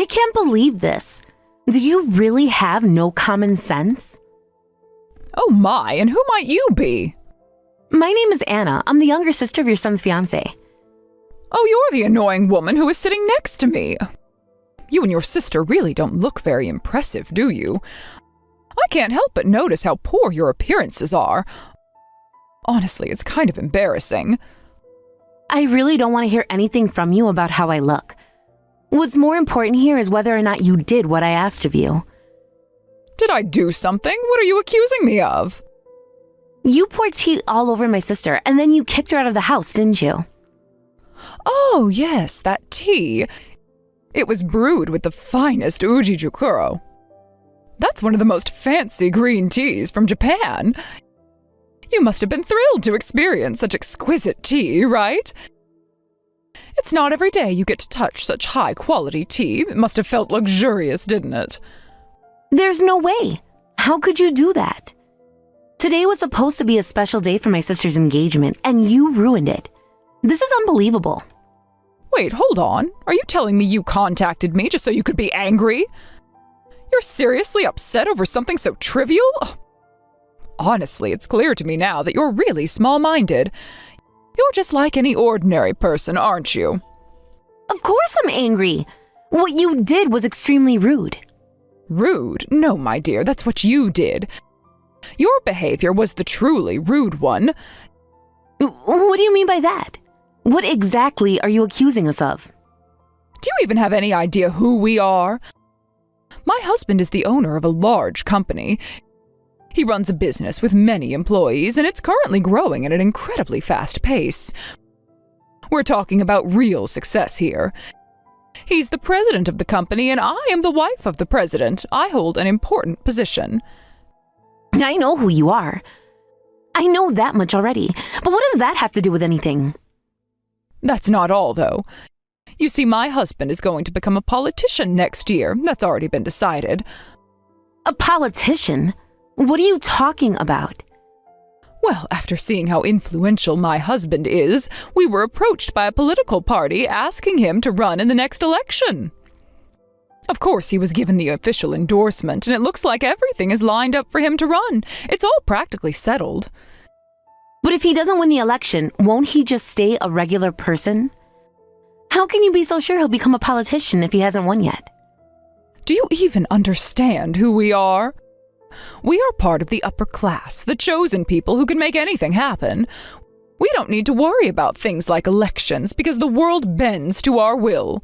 I can't believe this. Do you really have no common sense? Oh my, and who might you be? My name is Anna. I'm the younger sister of your son's fiancé. Oh, you're the annoying woman who is sitting next to me. You and your sister really don't look very impressive, do you? I can't help but notice how poor your appearances are. Honestly, it's kind of embarrassing. I really don't want to hear anything from you about how I look. What's more important here is whether or not you did what I asked of you. Did I do something? What are you accusing me of? You poured tea all over my sister, and then you kicked her out of the house, didn't you? Oh, yes, that tea. It was brewed with the finest uji jukuro. That's one of the most fancy green teas from Japan. You must have been thrilled to experience such exquisite tea, right? It's not every day you get to touch such high-quality tea. It must have felt luxurious, didn't it? There's no way. How could you do that? Today was supposed to be a special day for my sister's engagement, and you ruined it. This is unbelievable. Wait, hold on. Are you telling me you contacted me just so you could be angry? You're seriously upset over something so trivial? Honestly, it's clear to me now that you're really small-minded. You're just like any ordinary person, aren't you? Of course I'm angry. What you did was extremely rude. Rude? No, my dear, that's what you did. Your behavior was the truly rude one. What do you mean by that? What exactly are you accusing us of? Do you even have any idea who we are? My husband is the owner of a large company. He runs a business with many employees, and it's currently growing at an incredibly fast pace. We're talking about real success here. He's the president of the company, and I am the wife of the president. I hold an important position. I know who you are. I know that much already. But what does that have to do with anything? That's not all, though. You see, my husband is going to become a politician next year. That's already been decided. A politician? What are you talking about? Well, after seeing how influential my husband is, we were approached by a political party asking him to run in the next election. Of course, he was given the official endorsement, and it looks like everything is lined up for him to run. It's all practically settled. But if he doesn't win the election, won't he just stay a regular person? How can you be so sure he'll become a politician if he hasn't won yet? Do you even understand who we are? We are part of the upper class, the chosen people who can make anything happen. We don't need to worry about things like elections because the world bends to our will.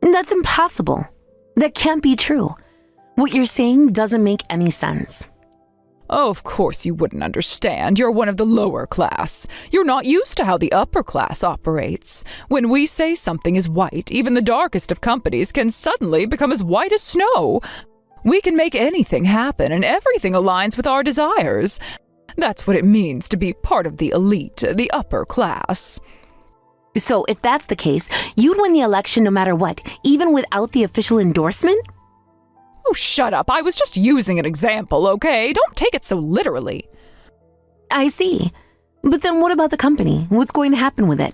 That's impossible. That can't be true. What you're saying doesn't make any sense. Oh, of course you wouldn't understand. You're one of the lower class. You're not used to how the upper class operates. When we say something is white, even the darkest of companies can suddenly become as white as snow. We can make anything happen, and everything aligns with our desires. That's what it means to be part of the elite, the upper class. So if that's the case, you'd win the election no matter what, even without the official endorsement? Oh, shut up. I was just using an example, okay? Don't take it so literally. I see. But then what about the company? What's going to happen with it?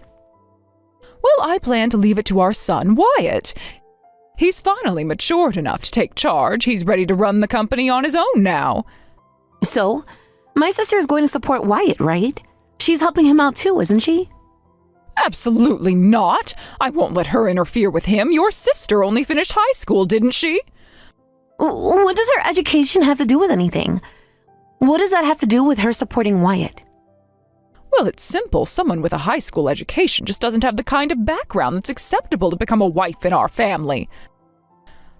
Well, I plan to leave it to our son, Wyatt. He's finally matured enough to take charge. He's ready to run the company on his own now. So, my sister is going to support Wyatt, right? She's helping him out too, isn't she? Absolutely not. I won't let her interfere with him. Your sister only finished high school, didn't she? What does her education have to do with anything? What does that have to do with her supporting Wyatt? Well, it's simple. Someone with a high school education just doesn't have the kind of background that's acceptable to become a wife in our family.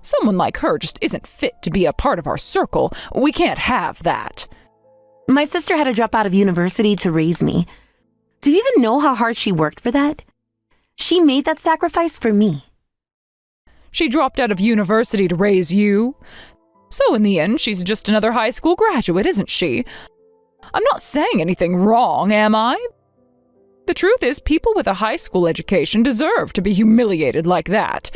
Someone like her just isn't fit to be a part of our circle. We can't have that. My sister had to drop out of university to raise me. Do you even know how hard she worked for that? She made that sacrifice for me. She dropped out of university to raise you. So in the end, she's just another high school graduate, isn't she? I'm not saying anything wrong, am I? The truth is, people with a high school education deserve to be humiliated like that.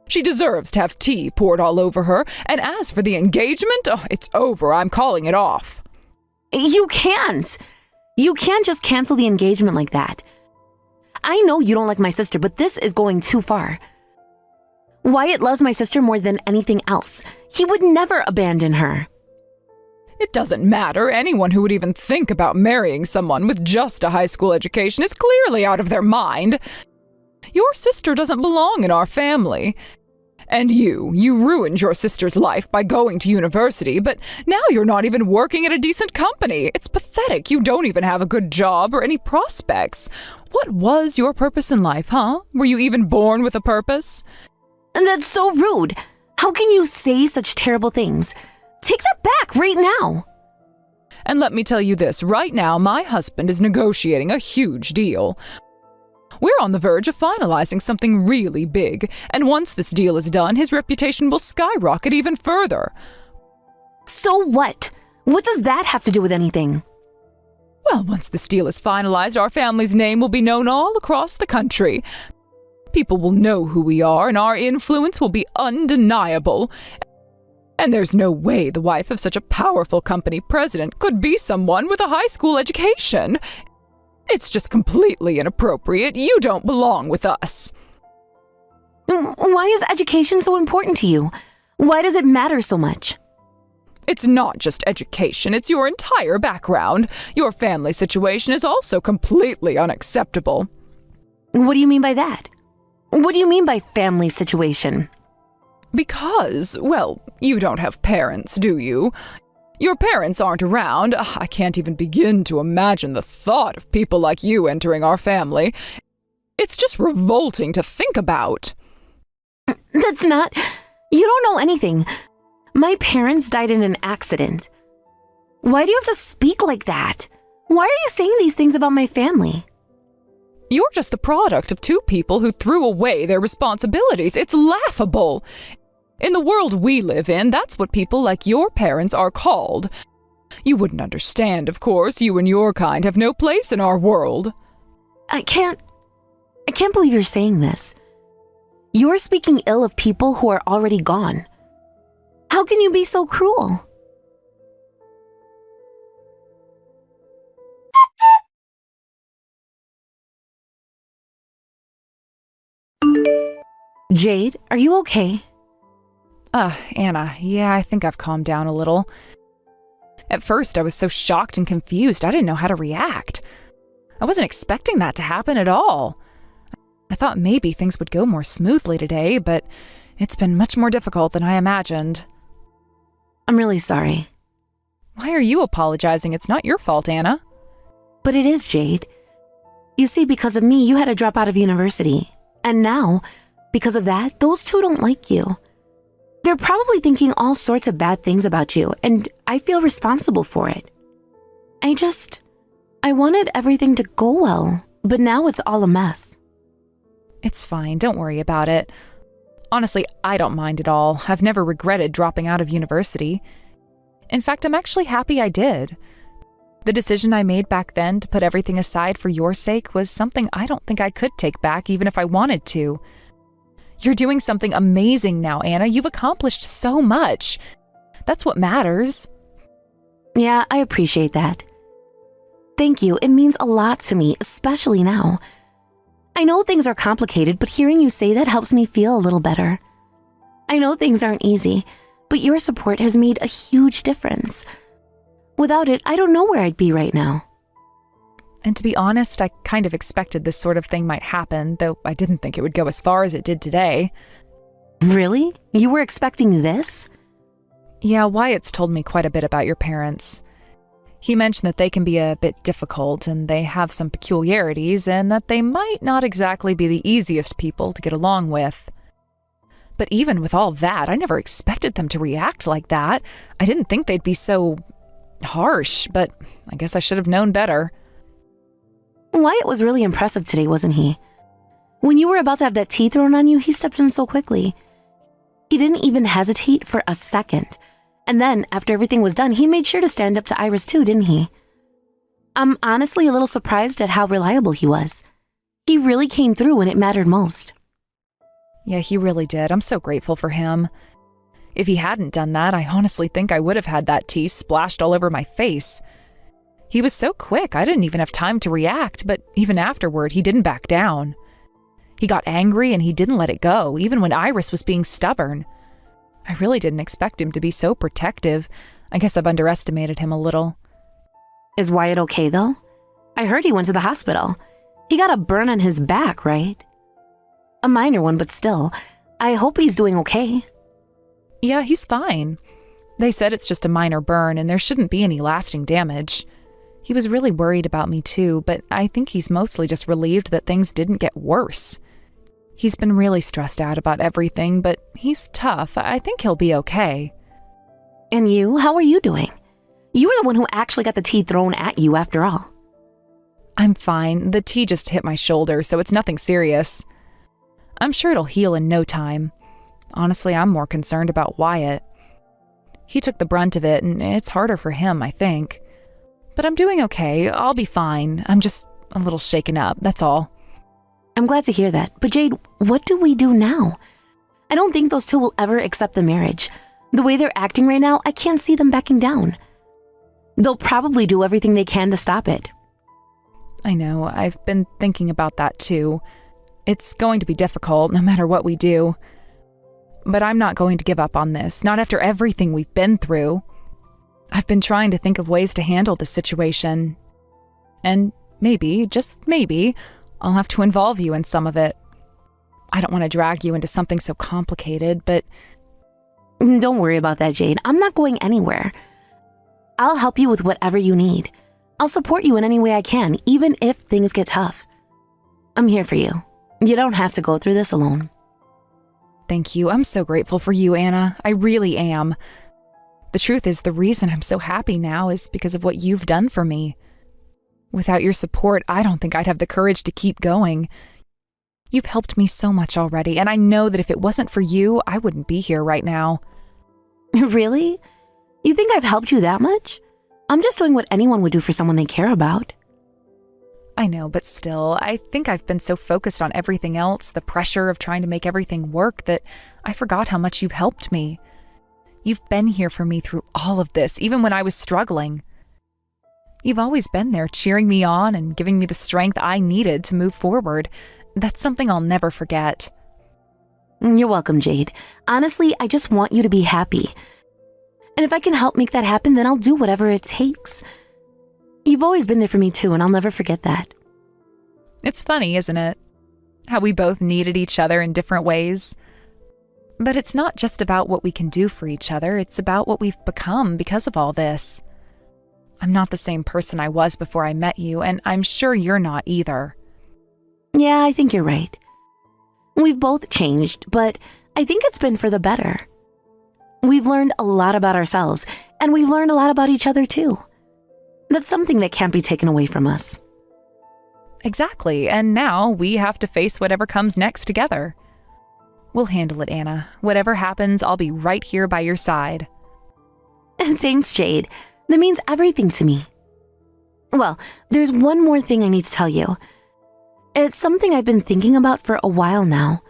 She deserves to have tea poured all over her, and as for the engagement, it's over. I'm calling it off. You can't. You can't just cancel the engagement like that. I know you don't like my sister, but this is going too far. Wyatt loves my sister more than anything else. He would never abandon her. It doesn't matter. Anyone who would even think about marrying someone with just a high school education is clearly out of their mind. Your sister doesn't belong in our family. And you ruined your sister's life by going to university, but now you're not even working at a decent company. It's pathetic. You don't even have a good job or any prospects. What was your purpose in life, huh? Were you even born with a purpose? And that's so rude. How can you say such terrible things? Take that back right now. And let me tell you this, right now my husband is negotiating a huge deal. We're on the verge of finalizing something really big, and once this deal is done, his reputation will skyrocket even further. So what? What does that have to do with anything? Well, once this deal is finalized, our family's name will be known all across the country. People will know who we are, and our influence will be undeniable. And there's no way the wife of such a powerful company president could be someone with a high school education. It's just completely inappropriate. You don't belong with us. Why is education so important to you? Why does it matter so much? It's not just education, it's your entire background. Your family situation is also completely unacceptable. What do you mean by that? What do you mean by family situation? Because, well, you don't have parents, do you? Your parents aren't around. I can't even begin to imagine the thought of people like you entering our family. It's just revolting to think about. That's not... You don't know anything. My parents died in an accident. Why do you have to speak like that? Why are you saying these things about my family? You're just the product of two people who threw away their responsibilities. It's laughable. In the world we live in, that's what people like your parents are called. You wouldn't understand, of course. You and your kind have no place in our world. I can't believe you're saying this. You're speaking ill of people who are already gone. How can you be so cruel? Jade, are you okay? Anna, yeah, I think I've calmed down a little. At first, I was so shocked and confused, I didn't know how to react. I wasn't expecting that to happen at all. I thought maybe things would go more smoothly today, but it's been much more difficult than I imagined. I'm really sorry. Why are you apologizing? It's not your fault, Anna. But it is, Jade. You see, because of me, you had to drop out of university. And now, because of that, those two don't like you. They're probably thinking all sorts of bad things about you, and I feel responsible for it. I wanted everything to go well, but now it's all a mess. It's fine, don't worry about it. Honestly, I don't mind at all. I've never regretted dropping out of university. In fact, I'm actually happy I did. The decision I made back then to put everything aside for your sake was something I don't think I could take back even if I wanted to. You're doing something amazing now, Anna. You've accomplished so much. That's what matters. Yeah, I appreciate that. Thank you. It means a lot to me, especially now. I know things are complicated, but hearing you say that helps me feel a little better. I know things aren't easy, but your support has made a huge difference. Without it, I don't know where I'd be right now. And to be honest, I kind of expected this sort of thing might happen, though I didn't think it would go as far as it did today. Really? You were expecting this? Yeah, Wyatt's told me quite a bit about your parents. He mentioned that they can be a bit difficult, and they have some peculiarities, and that they might not exactly be the easiest people to get along with. But even with all that, I never expected them to react like that. I didn't think they'd be so harsh, but I guess I should have known better. Wyatt was really impressive today, wasn't he? When you were about to have that tea thrown on you, he stepped in so quickly. He didn't even hesitate for a second. And then, after everything was done, he made sure to stand up to Iris too, didn't he? I'm honestly a little surprised at how reliable he was. He really came through when it mattered most. Yeah, he really did. I'm so grateful for him. If he hadn't done that, I honestly think I would have had that tea splashed all over my face. He was so quick, I didn't even have time to react, but even afterward, he didn't back down. He got angry and he didn't let it go, even when Iris was being stubborn. I really didn't expect him to be so protective. I guess I've underestimated him a little. Is Wyatt okay, though? I heard he went to the hospital. He got a burn on his back, right? A minor one, but still. I hope he's doing okay. Yeah, he's fine. They said it's just a minor burn and there shouldn't be any lasting damage. He was really worried about me too, but I think he's mostly just relieved that things didn't get worse. He's been really stressed out about everything, but he's tough. I think he'll be okay. And you? How are you doing? You were the one who actually got the tea thrown at you after all. I'm fine. The tea just hit my shoulder, so it's nothing serious. I'm sure it'll heal in no time. Honestly, I'm more concerned about Wyatt. He took the brunt of it, and it's harder for him, I think. But I'm doing okay. I'll be fine. I'm just a little shaken up, that's all. I'm glad to hear that. But Jade, what do we do now? I don't think those two will ever accept the marriage. The way they're acting right now, I can't see them backing down. They'll probably do everything they can to stop it. I know. I've been thinking about that too. It's going to be difficult, no matter what we do. But I'm not going to give up on this, not after everything we've been through. I've been trying to think of ways to handle this situation. And maybe, just maybe, I'll have to involve you in some of it. I don't want to drag you into something so complicated, but... Don't worry about that, Jade. I'm not going anywhere. I'll help you with whatever you need. I'll support you in any way I can, even if things get tough. I'm here for you. You don't have to go through this alone. Thank you. I'm so grateful for you, Anna. I really am. The truth is, the reason I'm so happy now is because of what you've done for me. Without your support, I don't think I'd have the courage to keep going. You've helped me so much already, and I know that if it wasn't for you, I wouldn't be here right now. Really? You think I've helped you that much? I'm just doing what anyone would do for someone they care about. I know, but still, I think I've been so focused on everything else, the pressure of trying to make everything work, that I forgot how much you've helped me. You've been here for me through all of this, even when I was struggling. You've always been there, cheering me on and giving me the strength I needed to move forward. That's something I'll never forget. You're welcome, Jade. Honestly, I just want you to be happy. And if I can help make that happen, then I'll do whatever it takes. You've always been there for me too, and I'll never forget that. It's funny, isn't it? How we both needed each other in different ways. But it's not just about what we can do for each other, it's about what we've become because of all this. I'm not the same person I was before I met you, and I'm sure you're not either. Yeah, I think you're right. We've both changed, but I think it's been for the better. We've learned a lot about ourselves, and we've learned a lot about each other too. That's something that can't be taken away from us. Exactly, and now we have to face whatever comes next together. We'll handle it, Anna. Whatever happens, I'll be right here by your side. Thanks, Jade. That means everything to me. Well, there's one more thing I need to tell you. It's something I've been thinking about for a while now.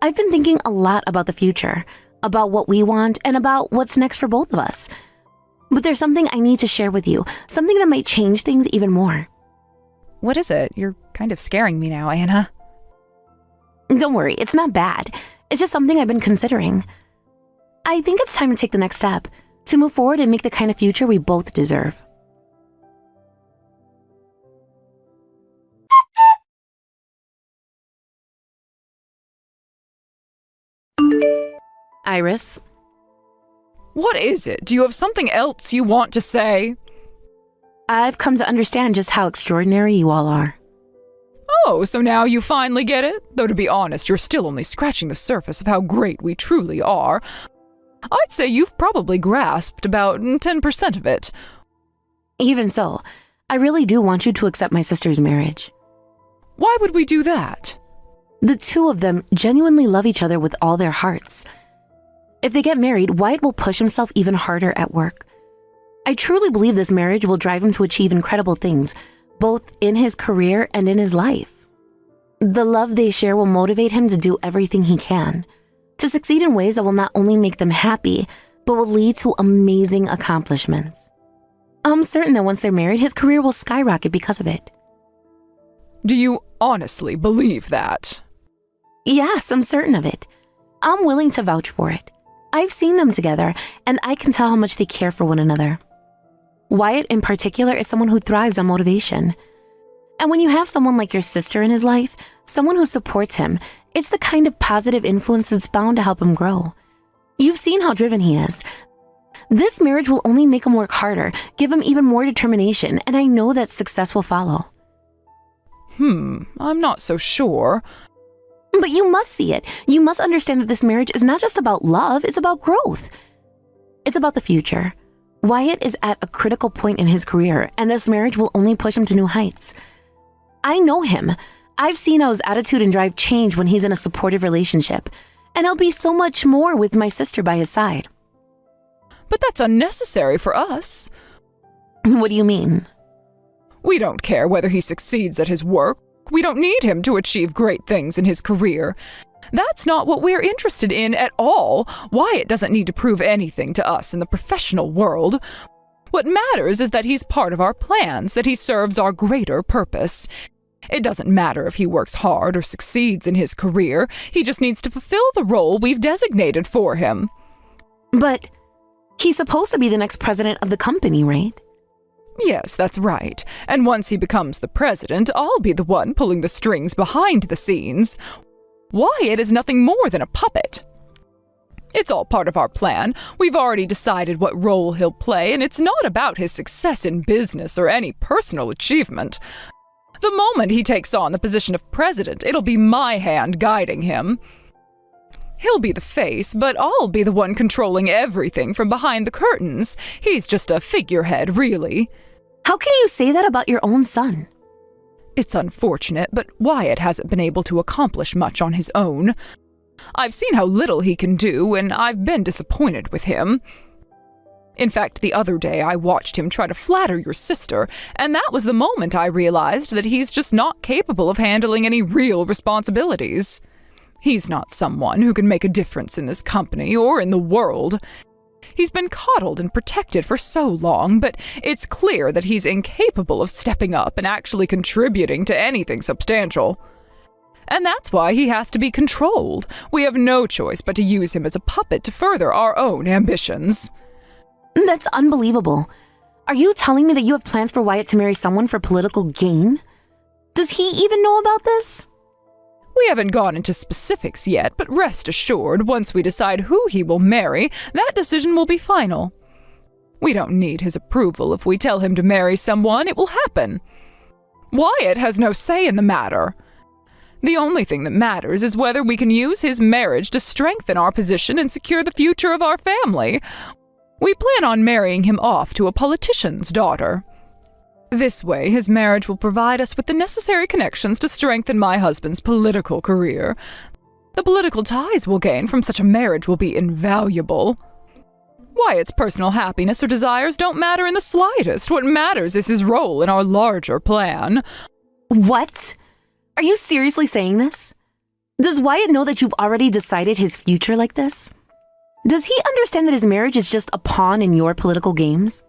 I've been thinking a lot about the future, about what we want, and about what's next for both of us. But there's something I need to share with you, something that might change things even more. What is it? You're kind of scaring me now, Anna. Don't worry, it's not bad. It's just something I've been considering. I think it's time to take the next step, to move forward and make the kind of future we both deserve. Iris? What is it? Do you have something else you want to say? I've come to understand just how extraordinary you all are. Oh, so now you finally get it? Though to be honest, you're still only scratching the surface of how great we truly are. I'd say you've probably grasped about 10% of it. Even so, I really do want you to accept my sister's marriage. Why would we do that? The two of them genuinely love each other with all their hearts. If they get married, Wyatt will push himself even harder at work. I truly believe this marriage will drive him to achieve incredible things, both in his career and in his life. The love they share will motivate him to do everything he can, to succeed in ways that will not only make them happy, but will lead to amazing accomplishments. I'm certain that once they're married, his career will skyrocket because of it. Do you honestly believe that? Yes, I'm certain of it. I'm willing to vouch for it. I've seen them together, and I can tell how much they care for one another. Wyatt, in particular, is someone who thrives on motivation. And when you have someone like your sister in his life, someone who supports him, it's the kind of positive influence that's bound to help him grow. You've seen how driven he is. This marriage will only make him work harder, give him even more determination, and I know that success will follow. I'm not so sure. But you must see it. You must understand that this marriage is not just about love, it's about growth. It's about the future. Wyatt is at a critical point in his career, and this marriage will only push him to new heights. I know him. I've seen how his attitude and drive change when he's in a supportive relationship, and he'll be so much more with my sister by his side. But that's unnecessary for us. What do you mean? We don't care whether he succeeds at his work. We don't need him to achieve great things in his career. That's not what we're interested in at all. Wyatt doesn't need to prove anything to us in the professional world. What matters is that he's part of our plans, that he serves our greater purpose. It doesn't matter if he works hard or succeeds in his career. He just needs to fulfill the role we've designated for him. But he's supposed to be the next president of the company, right? Yes, that's right. And once he becomes the president, I'll be the one pulling the strings behind the scenes. Wyatt is nothing more than a puppet. It's all part of our plan. We've already decided what role he'll play, and it's not about his success in business or any personal achievement. The moment he takes on the position of president, it'll be my hand guiding him. He'll be the face, but I'll be the one controlling everything from behind the curtains. He's just a figurehead, really. How can you say that about your own son? It's unfortunate, but Wyatt hasn't been able to accomplish much on his own. I've seen how little he can do, and I've been disappointed with him. In fact, the other day I watched him try to flatter your sister, and that was the moment I realized that he's just not capable of handling any real responsibilities. He's not someone who can make a difference in this company or in the world. He's been coddled and protected for so long, but it's clear that he's incapable of stepping up and actually contributing to anything substantial. And that's why he has to be controlled. We have no choice but to use him as a puppet to further our own ambitions. That's unbelievable. Are you telling me that you have plans for Wyatt to marry someone for political gain? Does he even know about this? We haven't gone into specifics yet, but rest assured, once we decide who he will marry, that decision will be final. We don't need his approval. If we tell him to marry someone, it will happen. Wyatt has no say in the matter. The only thing that matters is whether we can use his marriage to strengthen our position and secure the future of our family. We plan on marrying him off to a politician's daughter. This way, his marriage will provide us with the necessary connections to strengthen my husband's political career. The political ties we'll gain from such a marriage will be invaluable. Wyatt's personal happiness or desires don't matter in the slightest. What matters is his role in our larger plan. What? Are you seriously saying this? Does Wyatt know that you've already decided his future like this? Does he understand that his marriage is just a pawn in your political games?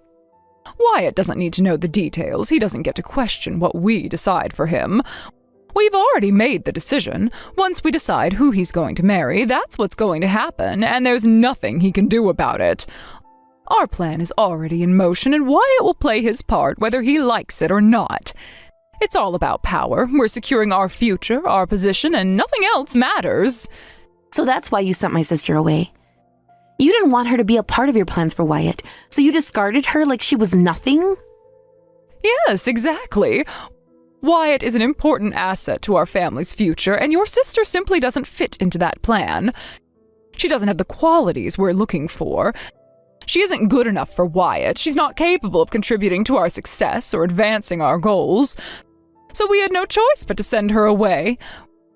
Wyatt doesn't need to know the details. He doesn't get to question what we decide for him. We've already made the decision. Once we decide who he's going to marry, that's what's going to happen, and there's nothing he can do about it. Our plan is already in motion, and Wyatt will play his part whether he likes it or not. It's all about power. We're securing our future, our position, and nothing else matters. So that's why you sent my sister away. You didn't want her to be a part of your plans for Wyatt, so you discarded her like she was nothing? Yes, exactly. Wyatt is an important asset to our family's future, and your sister simply doesn't fit into that plan. She doesn't have the qualities we're looking for. She isn't good enough for Wyatt. She's not capable of contributing to our success or advancing our goals. So we had no choice but to send her away.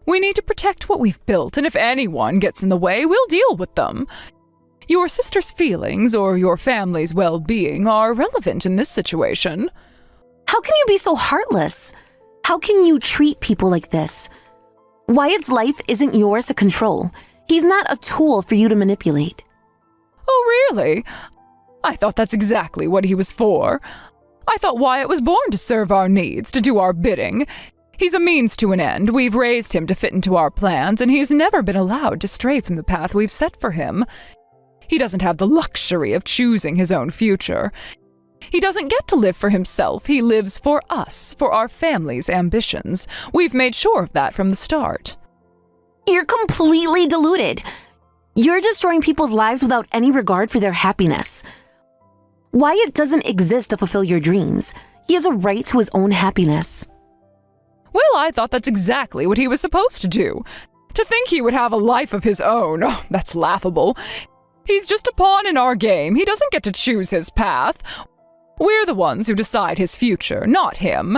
We need to protect what we've built, and if anyone gets in the way, we'll deal with them. Your sister's feelings or your family's well-being are irrelevant in this situation. How can you be so heartless? How can you treat people like this? Wyatt's life isn't yours to control. He's not a tool for you to manipulate. Oh, really? I thought that's exactly what he was for. I thought Wyatt was born to serve our needs, to do our bidding. He's a means to an end. We've raised him to fit into our plans, and he's never been allowed to stray from the path we've set for him. He doesn't have the luxury of choosing his own future. He doesn't get to live for himself. He lives for us, for our family's ambitions. We've made sure of that from the start. You're completely deluded. You're destroying people's lives without any regard for their happiness. Wyatt doesn't exist to fulfill your dreams. He has a right to his own happiness. Well, I thought that's exactly what he was supposed to do. To think he would have a life of his own, oh, that's laughable. He's just a pawn in our game. He doesn't get to choose his path. We're the ones who decide his future, not him.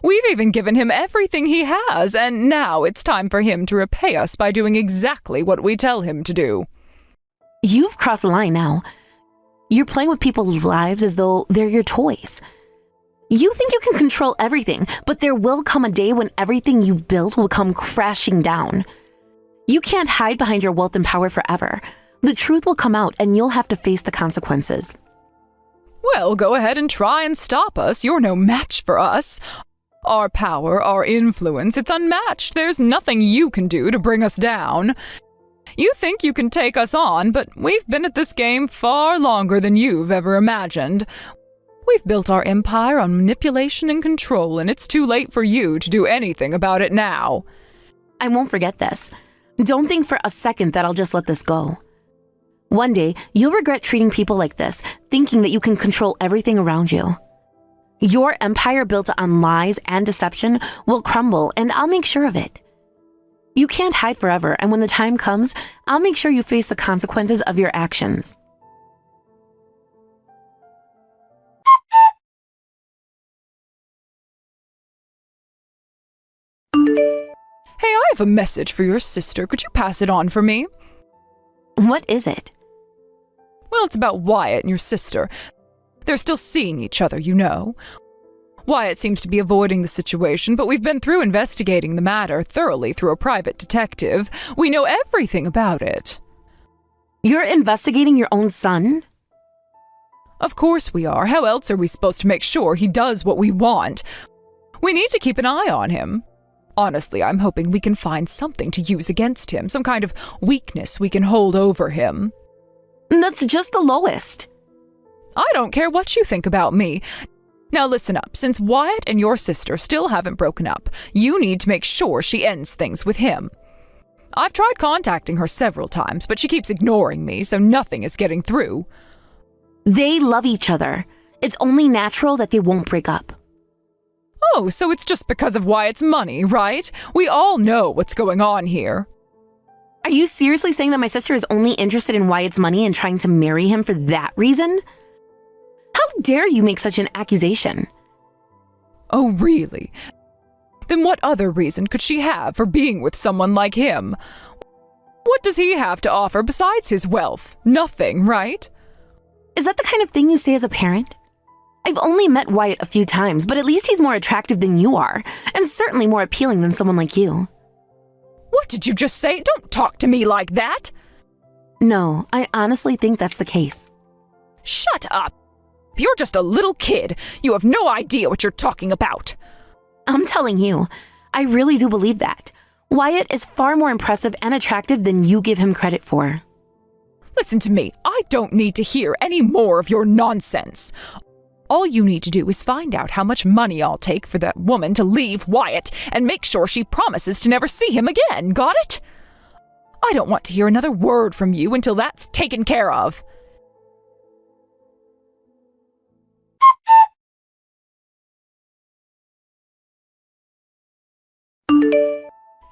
We've even given him everything he has, and now it's time for him to repay us by doing exactly what we tell him to do. You've crossed the line now. You're playing with people's lives as though they're your toys. You think you can control everything, but there will come a day when everything you've built will come crashing down. You can't hide behind your wealth and power forever. The truth will come out, and you'll have to face the consequences. Well, go ahead and try and stop us. You're no match for us. Our power, our influence, it's unmatched. There's nothing you can do to bring us down. You think you can take us on, but we've been at this game far longer than you've ever imagined. We've built our empire on manipulation and control, and it's too late for you to do anything about it now. I won't forget this. Don't think for a second that I'll just let this go. One day, you'll regret treating people like this, thinking that you can control everything around you. Your empire built on lies and deception will crumble, and I'll make sure of it. You can't hide forever, and when the time comes, I'll make sure you face the consequences of your actions. Hey, I have a message for your sister. Could you pass it on for me? What is it? Well, it's about Wyatt and your sister. They're still seeing each other, you know. Wyatt seems to be avoiding the situation, but we've been through investigating the matter thoroughly through a private detective. We know everything about it. You're investigating your own son? Of course we are. How else are we supposed to make sure he does what we want? We need to keep an eye on him. Honestly, I'm hoping we can find something to use against him, some kind of weakness we can hold over him. That's just the lowest. I don't care what you think about me. Now listen up, since Wyatt and your sister still haven't broken up, you need to make sure she ends things with him. I've tried contacting her several times, but she keeps ignoring me, so nothing is getting through. They love each other. It's only natural that they won't break up. Oh, so it's just because of Wyatt's money, right? We all know what's going on here. Are you seriously saying that my sister is only interested in Wyatt's money and trying to marry him for that reason? How dare you make such an accusation? Oh, really? Then what other reason could she have for being with someone like him? What does he have to offer besides his wealth? Nothing, right? Is that the kind of thing you say as a parent? I've only met Wyatt a few times, but at least he's more attractive than you are, and certainly more appealing than someone like you. What did you just say? Don't talk to me like that! No, I honestly think that's the case. Shut up! You're just a little kid. You have no idea what you're talking about. I'm telling you, I really do believe that. Wyatt is far more impressive and attractive than you give him credit for. Listen to me. I don't need to hear any more of your nonsense. All you need to do is find out how much money I'll take for that woman to leave Wyatt and make sure she promises to never see him again. Got it? I don't want to hear another word from you until that's taken care of.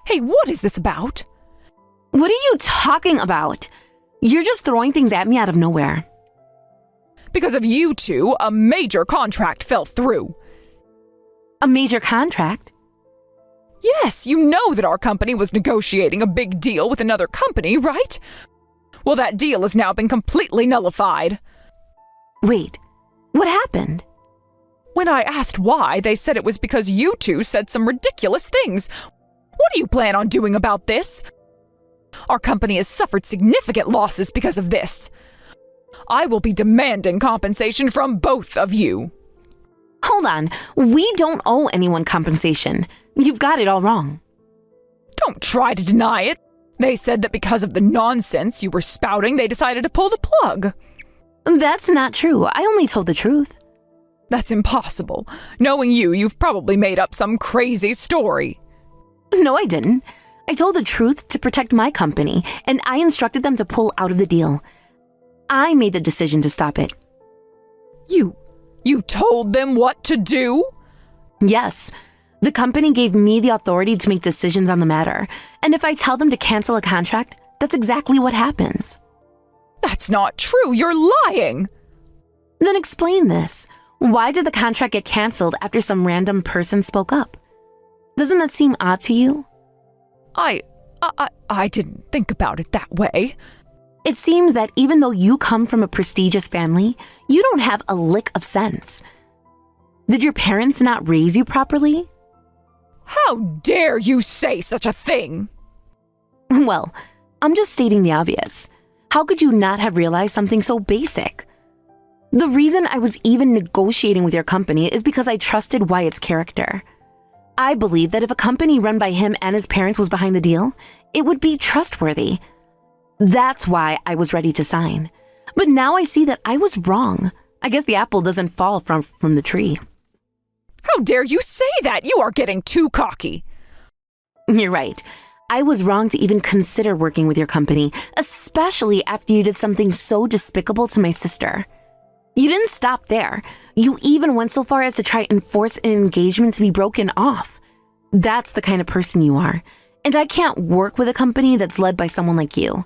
Hey, what is this about? What are you talking about? You're just throwing things at me out of nowhere. Because of you two, a major contract fell through. A major contract? Yes, you know that our company was negotiating a big deal with another company, right? Well, that deal has now been completely nullified. Wait, what happened? When I asked why, they said it was because you two said some ridiculous things. What do you plan on doing about this? Our company has suffered significant losses because of this. I will be demanding compensation from both of you. Hold on, we don't owe anyone compensation. You've got it all wrong. Don't try to deny it. They said that because of the nonsense you were spouting, they decided to pull the plug. That's not true. I only told the truth. That's impossible. Knowing you, you've probably made up some crazy story. No, I didn't. I told the truth to protect my company, and I instructed them to pull out of the deal. I made the decision to stop it. You told them what to do? Yes. The company gave me the authority to make decisions on the matter, and if I tell them to cancel a contract, that's exactly what happens. That's not true. You're lying. Then explain this. Why did the contract get canceled after some random person spoke up? Doesn't that seem odd to you? I didn't think about it that way. It seems that even though you come from a prestigious family, you don't have a lick of sense. Did your parents not raise you properly? How dare you say such a thing? Well, I'm just stating the obvious. How could you not have realized something so basic? The reason I was even negotiating with your company is because I trusted Wyatt's character. I believe that if a company run by him and his parents was behind the deal, it would be trustworthy. That's why I was ready to sign. But now I see that I was wrong. I guess the apple doesn't fall from the tree. How dare you say that? You are getting too cocky. You're right. I was wrong to even consider working with your company, especially after you did something so despicable to my sister. You didn't stop there. You even went so far as to try and force an engagement to be broken off. That's the kind of person you are. And I can't work with a company that's led by someone like you.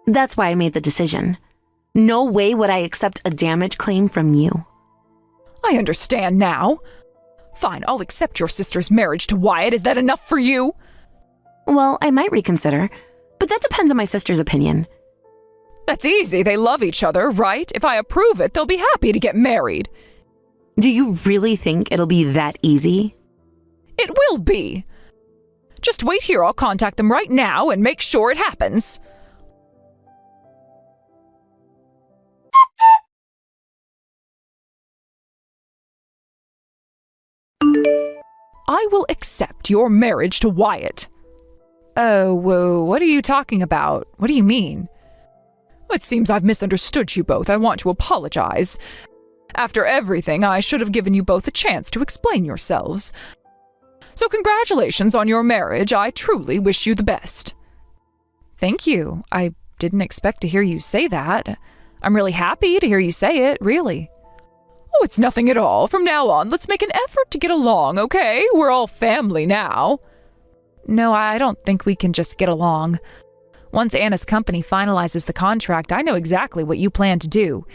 That's why I made the decision. No way would I accept a damage claim from you. I understand now. Fine, I'll accept your sister's marriage to Wyatt. Is that enough for you? Well, I might reconsider, but that depends on my sister's opinion. That's easy. They love each other, right? If I approve it, they'll be happy to get married. Do you really think it'll be that easy? It will be. Just wait here. I'll contact them right now and make sure it happens. I will accept your marriage to Wyatt. Oh, whoa, what are you talking about? What do you mean? It seems I've misunderstood you both. I want to apologize. After everything, I should have given you both a chance to explain yourselves. So congratulations on your marriage. I truly wish you the best. Thank you. I didn't expect to hear you say that. I'm really happy to hear you say it, really. Oh, it's nothing at all. From now on, let's make an effort to get along, okay? We're all family now. No, I don't think we can just get along. Once Anna's company finalizes the contract, I know exactly what you plan to do.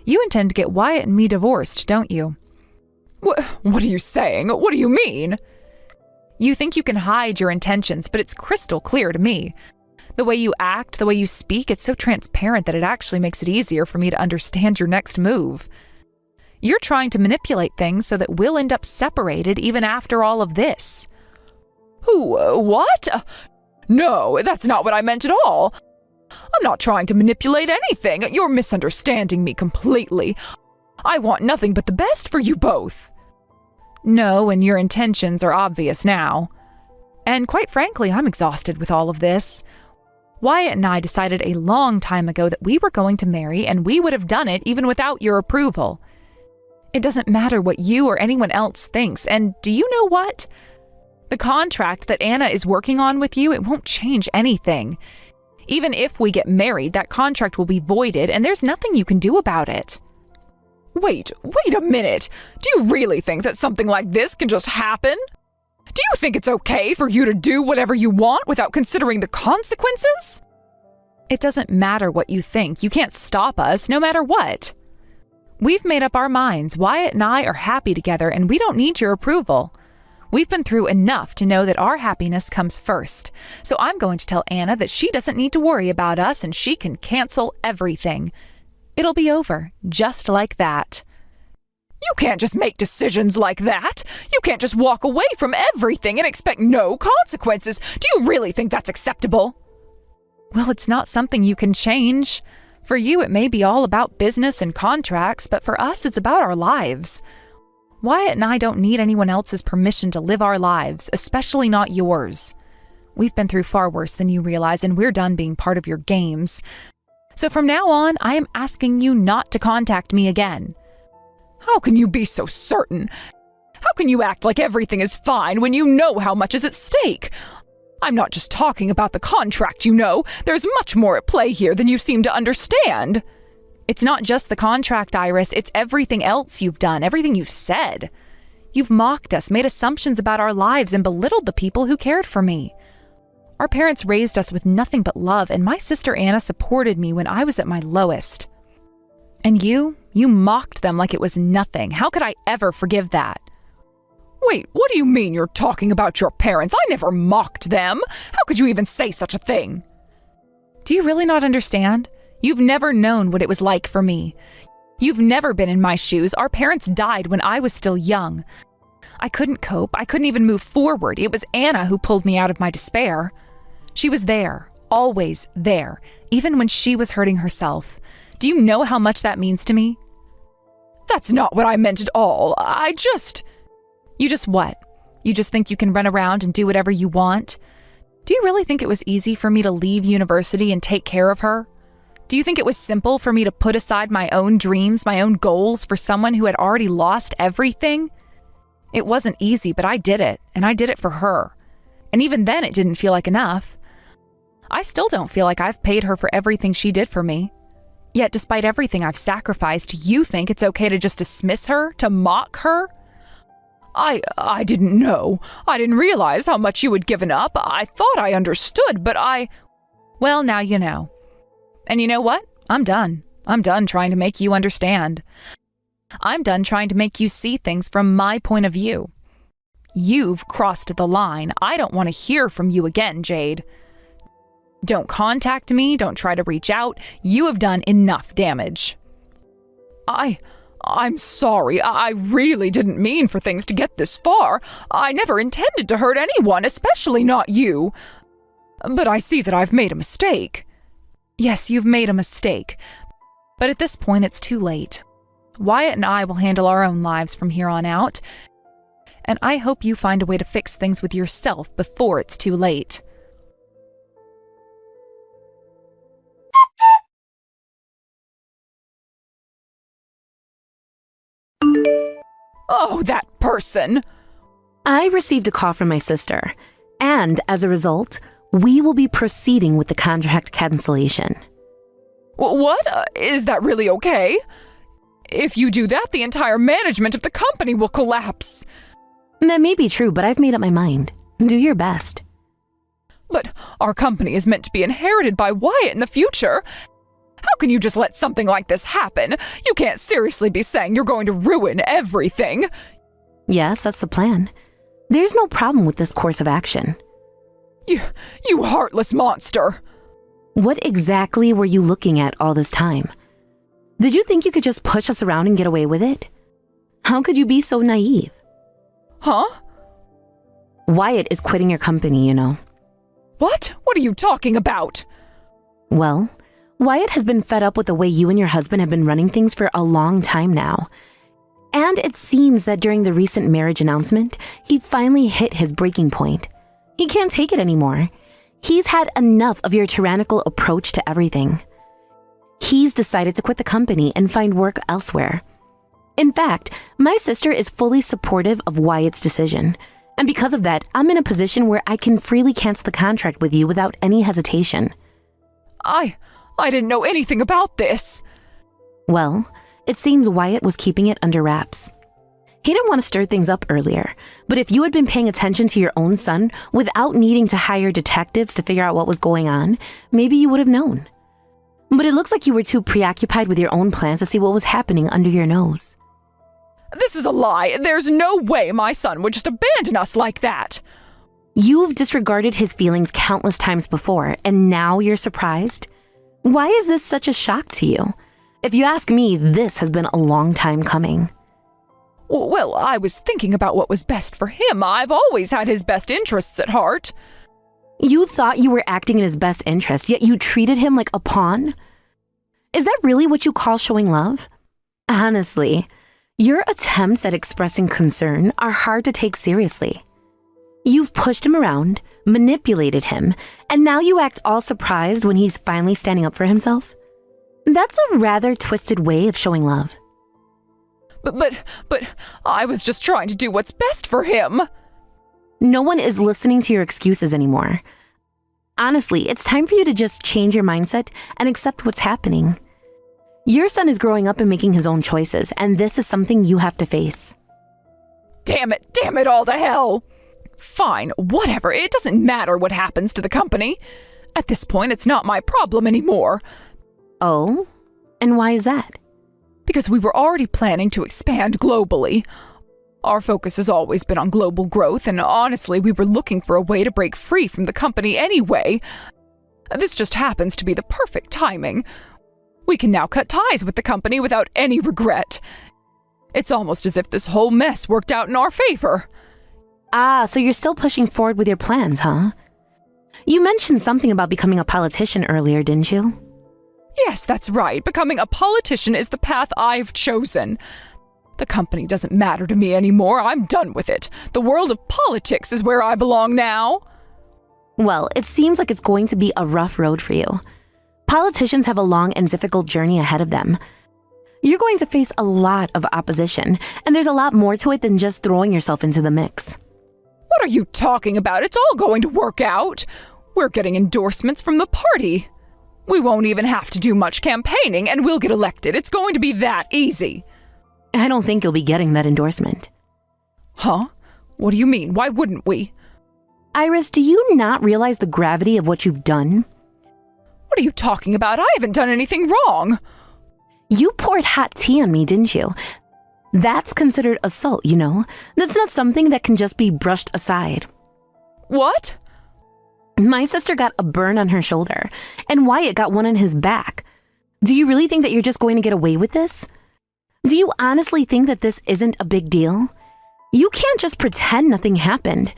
You intend to get Wyatt and me divorced, don't you? What are you saying? What do you mean? You think you can hide your intentions, but it's crystal clear to me. The way you act, the way you speak, it's so transparent that it actually makes it easier for me to understand your next move. You're trying to manipulate things so that we'll end up separated even after all of this. What? No, that's not what I meant at all. I'm not trying to manipulate anything. You're misunderstanding me completely. I want nothing but the best for you both. No, and your intentions are obvious now. And quite frankly, I'm exhausted with all of this. Wyatt and I decided a long time ago that we were going to marry, and we would have done it even without your approval. It doesn't matter what you or anyone else thinks, and do you know what? The contract that Anna is working on with you, it won't change anything. Even if we get married, that contract will be voided, and there's nothing you can do about it. Wait a minute. Do you really think that something like this can just happen? Do you think it's okay for you to do whatever you want without considering the consequences? It doesn't matter what you think. You can't stop us, no matter what. We've made up our minds. Wyatt and I are happy together, and we don't need your approval. We've been through enough to know that our happiness comes first. So I'm going to tell Anna that she doesn't need to worry about us and she can cancel everything. It'll be over, just like that. You can't just make decisions like that. You can't just walk away from everything and expect no consequences. Do you really think that's acceptable? Well, it's not something you can change. For you, it may be all about business and contracts, but for us, it's about our lives. Wyatt and I don't need anyone else's permission to live our lives, especially not yours. We've been through far worse than you realize, and we're done being part of your games. So from now on, I am asking you not to contact me again. How can you be so certain? How can you act like everything is fine when you know how much is at stake? I'm not just talking about the contract, you know. There's much more at play here than you seem to understand. It's not just the contract, Iris. It's everything else you've done, everything you've said. You've mocked us, made assumptions about our lives, and belittled the people who cared for me. Our parents raised us with nothing but love, and my sister Anna supported me when I was at my lowest. And you mocked them like it was nothing. How could I ever forgive that? Wait, what do you mean you're talking about your parents? I never mocked them. How could you even say such a thing? Do you really not understand? You've never known what it was like for me. You've never been in my shoes. Our parents died when I was still young. I couldn't cope. I couldn't even move forward. It was Anna who pulled me out of my despair. She was there, always there, even when she was hurting herself. Do you know how much that means to me? That's not what I meant at all. You just what? You just think you can run around and do whatever you want? Do you really think it was easy for me to leave university and take care of her? Do you think it was simple for me to put aside my own dreams, my own goals for someone who had already lost everything? It wasn't easy, but I did it, and I did it for her. And even then, it didn't feel like enough. I still don't feel like I've paid her for everything she did for me. Yet, despite everything I've sacrificed, you think it's okay to just dismiss her, to mock her? I didn't know. I didn't realize how much you had given up. I thought I understood, but well, now you know. And you know what? I'm done. I'm done trying to make you understand. I'm done trying to make you see things from my point of view. You've crossed the line. I don't want to hear from you again, Jade. Don't contact me. Don't try to reach out. You have done enough damage. I'm sorry. I really didn't mean for things to get this far. I never intended to hurt anyone, especially not you. But I see that I've made a mistake. Yes, you've made a mistake. But at this point, it's too late. Wyatt and I will handle our own lives from here on out. And I hope you find a way to fix things with yourself before it's too late. Oh, that person! I received a call from my sister, and as a result, we will be proceeding with the contract cancellation. What? Is that really okay? If you do that, the entire management of the company will collapse. That may be true, but I've made up my mind. Do your best. But our company is meant to be inherited by Wyatt in the future. How can you just let something like this happen? You can't seriously be saying you're going to ruin everything. Yes, that's the plan. There's no problem with this course of action. You heartless monster. What exactly were you looking at all this time? Did you think you could just push us around and get away with it? How could you be so naive? Huh? Wyatt is quitting your company, you know. What? What are you talking about? Well, Wyatt has been fed up with the way you and your husband have been running things for a long time now. And it seems that during the recent marriage announcement, he finally hit his breaking point. He can't take it anymore. He's had enough of your tyrannical approach to everything. He's decided to quit the company and find work elsewhere. In fact, my sister is fully supportive of Wyatt's decision. And because of that, I'm in a position where I can freely cancel the contract with you without any hesitation. I didn't know anything about this. Well, it seems Wyatt was keeping it under wraps. He didn't want to stir things up earlier, but if you had been paying attention to your own son without needing to hire detectives to figure out what was going on, maybe you would have known. But it looks like you were too preoccupied with your own plans to see what was happening under your nose. This is a lie. There's no way my son would just abandon us like that. You've disregarded his feelings countless times before, and now you're surprised? Why is this such a shock to you? If you ask me, this has been a long time coming. Well, I was thinking about what was best for him. I've always had his best interests at heart. You thought you were acting in his best interest, yet you treated him like a pawn? Is that really what you call showing love? Honestly, Your attempts at expressing concern are hard to take seriously. You've pushed him around, manipulated him, and now you act all surprised when he's finally standing up for himself. That's a rather twisted way of showing love. But I was just trying to do what's best for him. No one is listening to your excuses anymore. Honestly, it's time for you to just change your mindset and accept what's happening. Your son is growing up and making his own choices, and this is something you have to face. Damn it all to hell! Fine, whatever, it doesn't matter what happens to the company. At this point, it's not my problem anymore. Oh? And why is that? Because we were already planning to expand globally. Our focus has always been on global growth, and honestly, we were looking for a way to break free from the company anyway. This just happens to be the perfect timing. We can now cut ties with the company without any regret. It's almost as if this whole mess worked out in our favor. Ah, so you're still pushing forward with your plans, huh? You mentioned something about becoming a politician earlier, didn't you? Yes, that's right. Becoming a politician is the path I've chosen. The company doesn't matter to me anymore. I'm done with it. The world of politics is where I belong now. Well, it seems like it's going to be a rough road for you. Politicians have a long and difficult journey ahead of them. You're going to face a lot of opposition, and there's a lot more to it than just throwing yourself into the mix. What are you talking about? It's all going to work out. We're getting endorsements from the party. We won't even have to do much campaigning, and we'll get elected. It's going to be that easy. I don't think you'll be getting that endorsement. Huh? What do you mean? Why wouldn't we? Iris, do you not realize the gravity of what you've done? What are you talking about? I haven't done anything wrong. You poured hot tea on me, didn't you? That's considered assault, you know? That's not something that can just be brushed aside. What? My sister got a burn on her shoulder, and Wyatt got one on his back. Do you really think that you're just going to get away with this? Do you honestly think that this isn't a big deal? You can't just pretend nothing happened.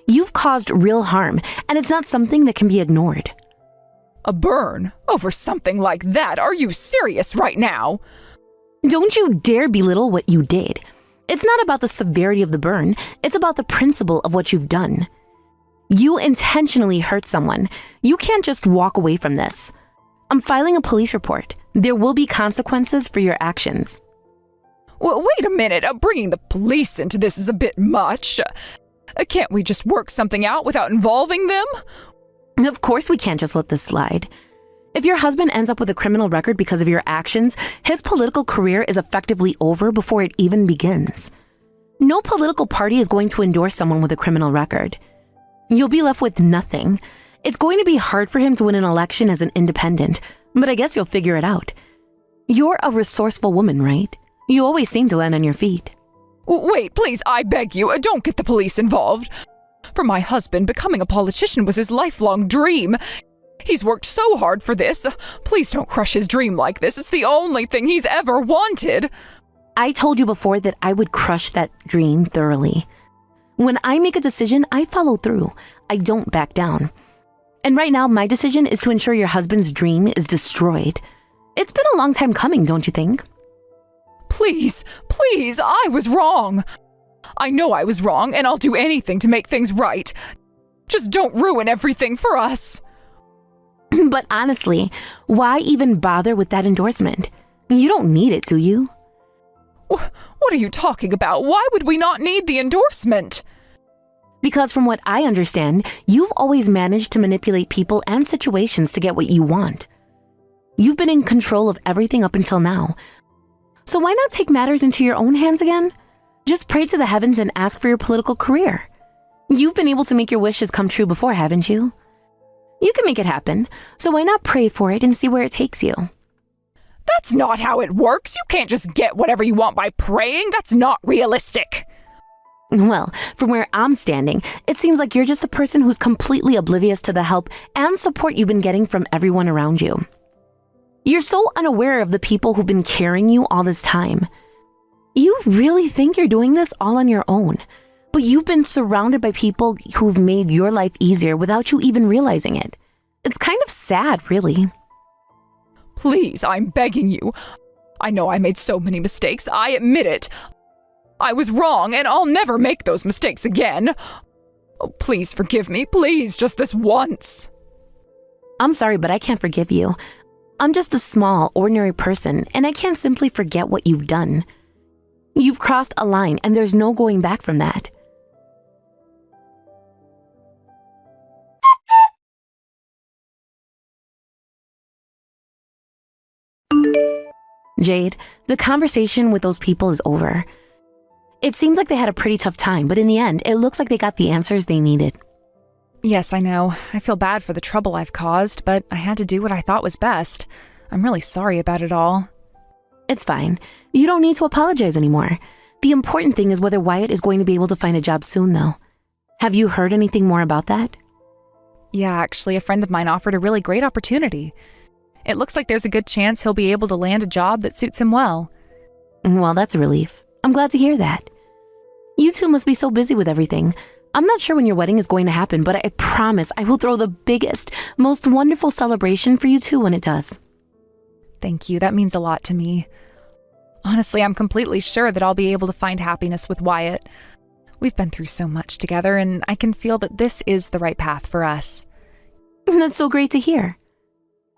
You've caused real harm, and it's not something that can be ignored. A burn? Over something like that? Are you serious right now? Don't you dare belittle what you did. It's not about the severity of the burn, it's about the principle of what you've done. You intentionally hurt someone. You can't just walk away from this. I'm filing a police report. There will be consequences for your actions. Well, wait a minute. Bringing the police into this is a bit much. Can't we just work something out without involving them? Of course we can't just let this slide. If your husband ends up with a criminal record because of your actions, his political career is effectively over before it even begins. No political party is going to endorse someone with a criminal record. You'll be left with nothing. It's going to be hard for him to win an election as an independent, but I guess you'll figure it out. You're a resourceful woman, right? You always seem to land on your feet. Wait, please, I beg you, don't get the police involved. For my husband, becoming a politician was his lifelong dream. He's worked so hard for this. Please don't crush his dream like this. It's the only thing he's ever wanted. I told you before that I would crush that dream thoroughly. When I make a decision, I follow through. I don't back down. And right now, my decision is to ensure your husband's dream is destroyed. It's been a long time coming, don't you think? Please, I was wrong. I know I was wrong, and I'll do anything to make things right. Just don't ruin everything for us. But honestly, why even bother with that endorsement? You don't need it, do you? What are you talking about? Why would we not need the endorsement? Because from what I understand, you've always managed to manipulate people and situations to get what you want. You've been in control of everything up until now. So why not take matters into your own hands again? Just pray to the heavens and ask for your political career. You've been able to make your wishes come true before, haven't you? You can make it happen, so why not pray for it and see where it takes you? That's not how it works. You can't just get whatever you want by praying. That's not realistic. Well, from where I'm standing, it seems like you're just a person who's completely oblivious to the help and support you've been getting from everyone around you. You're so unaware of the people who've been carrying you all this time. You really think you're doing this all on your own, but you've been surrounded by people who've made your life easier without you even realizing it. It's kind of sad, really. Please, I'm begging you. I know I made so many mistakes. I admit it. I was wrong, and I'll never make those mistakes again. Oh, please forgive me. Please, just this once. I'm sorry, but I can't forgive you. I'm just a small, ordinary person, and I can't simply forget what you've done. You've crossed a line, and there's no going back from that. Jade, the conversation with those people is over. It seems like they had a pretty tough time, but in the end, it looks like they got the answers they needed. Yes, I know. I feel bad for the trouble I've caused, but I had to do what I thought was best. I'm really sorry about it all. It's fine. You don't need to apologize anymore. The important thing is whether Wyatt is going to be able to find a job soon, though. Have you heard anything more about that? Yeah, actually, a friend of mine offered a really great opportunity. It looks like there's a good chance he'll be able to land a job that suits him well. Well, that's a relief. I'm glad to hear that. You two must be so busy with everything. I'm not sure when your wedding is going to happen, but I promise I will throw the biggest, most wonderful celebration for you two when it does. Thank you. That means a lot to me. Honestly, I'm completely sure that I'll be able to find happiness with Wyatt. We've been through so much together, and I can feel that this is the right path for us. That's so great to hear.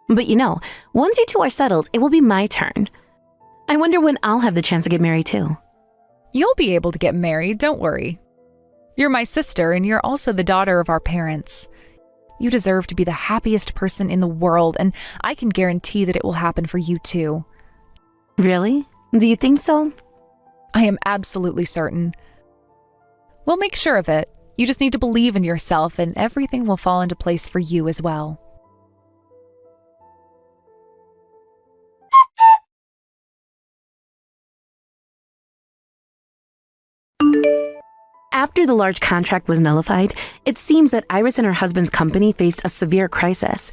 But you know, once you two are settled, it will be my turn. I wonder when I'll have the chance to get married too. You'll be able to get married, don't worry. You're my sister, and you're also the daughter of our parents. You deserve to be the happiest person in the world, and I can guarantee that it will happen for you too. Really? Do you think so? I am absolutely certain. We'll make sure of it. You just need to believe in yourself, and everything will fall into place for you as well. After the large contract was nullified, it seems that Iris and her husband's company faced a severe crisis.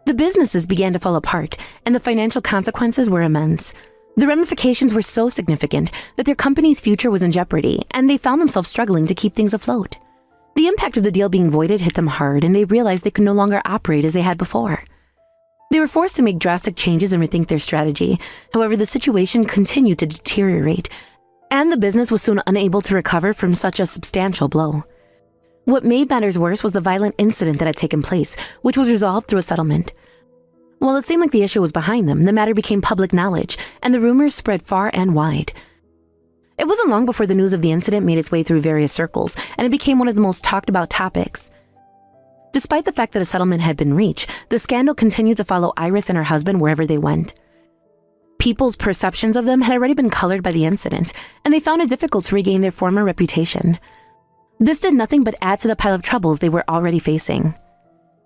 The businesses began to fall apart, and the financial consequences were immense. The ramifications were so significant that their company's future was in jeopardy, and they found themselves struggling to keep things afloat. The impact of the deal being voided hit them hard, and they realized they could no longer operate as they had before. They were forced to make drastic changes and rethink their strategy. However, the situation continued to deteriorate, and the business was soon unable to recover from such a substantial blow. What made matters worse was the violent incident that had taken place, which was resolved through a settlement. While it seemed like the issue was behind them, the matter became public knowledge, and the rumors spread far and wide. It wasn't long before the news of the incident made its way through various circles, and it became one of the most talked about topics. Despite the fact that a settlement had been reached, the scandal continued to follow Iris and her husband wherever they went. People's perceptions of them had already been colored by the incident, and they found it difficult to regain their former reputation. This did nothing but add to the pile of troubles they were already facing.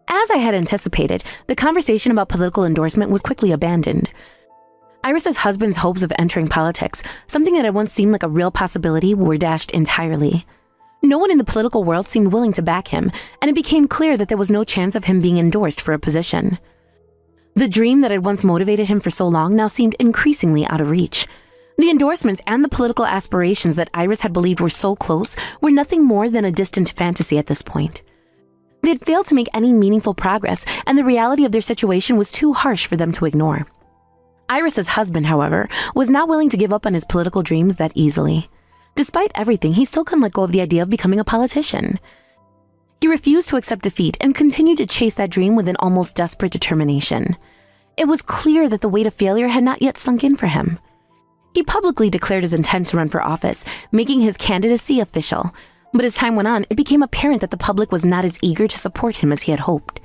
As I had anticipated, the conversation about political endorsement was quickly abandoned. Iris's husband's hopes of entering politics, something that had once seemed like a real possibility, were dashed entirely. No one in the political world seemed willing to back him, and it became clear that there was no chance of him being endorsed for a position. The dream that had once motivated him for so long now seemed increasingly out of reach. The endorsements and the political aspirations that Iris had believed were so close were nothing more than a distant fantasy at this point. They had failed to make any meaningful progress, and the reality of their situation was too harsh for them to ignore. Iris's husband, however, was not willing to give up on his political dreams that easily. Despite everything, he still couldn't let go of the idea of becoming a politician. He refused to accept defeat and continued to chase that dream with an almost desperate determination. It was clear that the weight of failure had not yet sunk in for him. He publicly declared his intent to run for office, making his candidacy official. But as time went on, it became apparent that the public was not as eager to support him as he had hoped.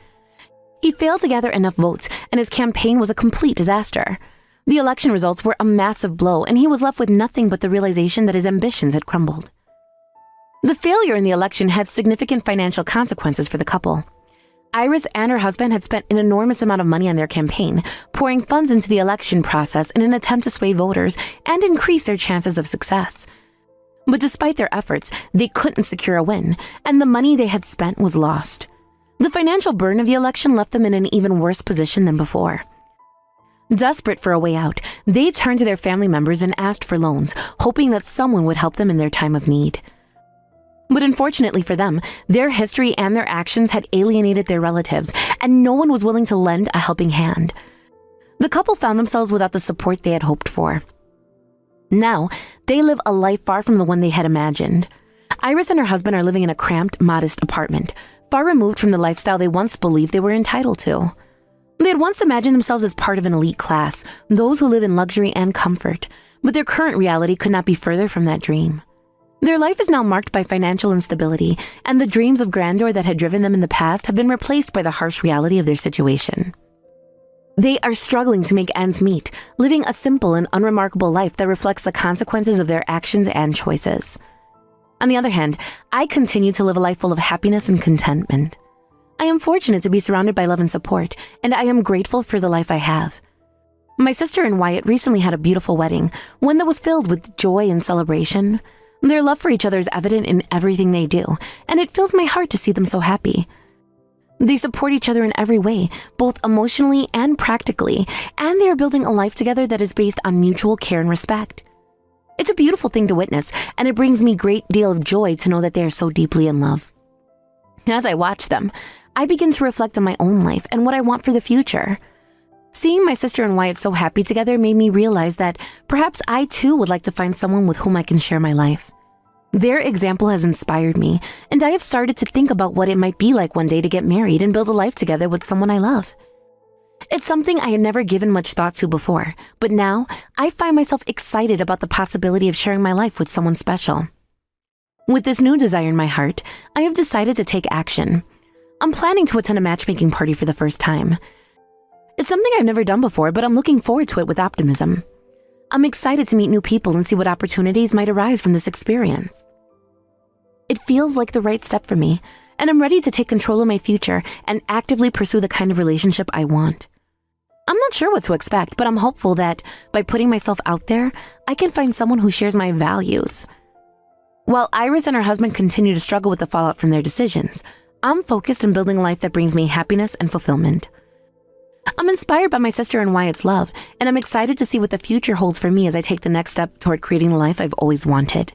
He failed to gather enough votes, and his campaign was a complete disaster. The election results were a massive blow, and he was left with nothing but the realization that his ambitions had crumbled. The failure in the election had significant financial consequences for the couple. Iris and her husband had spent an enormous amount of money on their campaign, pouring funds into the election process in an attempt to sway voters and increase their chances of success. But despite their efforts, they couldn't secure a win, and the money they had spent was lost. The financial burden of the election left them in an even worse position than before. Desperate for a way out, they turned to their family members and asked for loans, hoping that someone would help them in their time of need. But unfortunately for them, their history and their actions had alienated their relatives, and no one was willing to lend a helping hand. The couple found themselves without the support they had hoped for. Now, they live a life far from the one they had imagined. Iris and her husband are living in a cramped, modest apartment, far removed from the lifestyle they once believed they were entitled to. They had once imagined themselves as part of an elite class, those who live in luxury and comfort, but their current reality could not be further from that dream. Their life is now marked by financial instability, and the dreams of grandeur that had driven them in the past have been replaced by the harsh reality of their situation. They are struggling to make ends meet, living a simple and unremarkable life that reflects the consequences of their actions and choices. On the other hand, I continue to live a life full of happiness and contentment. I am fortunate to be surrounded by love and support, and I am grateful for the life I have. My sister and Wyatt recently had a beautiful wedding, one that was filled with joy and celebration. Their love for each other is evident in everything they do, and it fills my heart to see them so happy. They support each other in every way, both emotionally and practically, and they are building a life together that is based on mutual care and respect. It's a beautiful thing to witness, and it brings me a great deal of joy to know that they are so deeply in love. As I watch them, I begin to reflect on my own life and what I want for the future. Seeing my sister and Wyatt so happy together made me realize that perhaps I too would like to find someone with whom I can share my life. Their example has inspired me, and I have started to think about what it might be like one day to get married and build a life together with someone I love. It's something I had never given much thought to before, but now I find myself excited about the possibility of sharing my life with someone special. With this new desire in my heart, I have decided to take action. I'm planning to attend a matchmaking party for the first time. It's something I've never done before, but I'm looking forward to it with optimism. I'm excited to meet new people and see what opportunities might arise from this experience. It feels like the right step for me, and I'm ready to take control of my future and actively pursue the kind of relationship I want. I'm not sure what to expect, but I'm hopeful that by putting myself out there, I can find someone who shares my values. While Iris and her husband continue to struggle with the fallout from their decisions, I'm focused on building a life that brings me happiness and fulfillment. I'm inspired by my sister and Wyatt's love, and I'm excited to see what the future holds for me as I take the next step toward creating the life I've always wanted.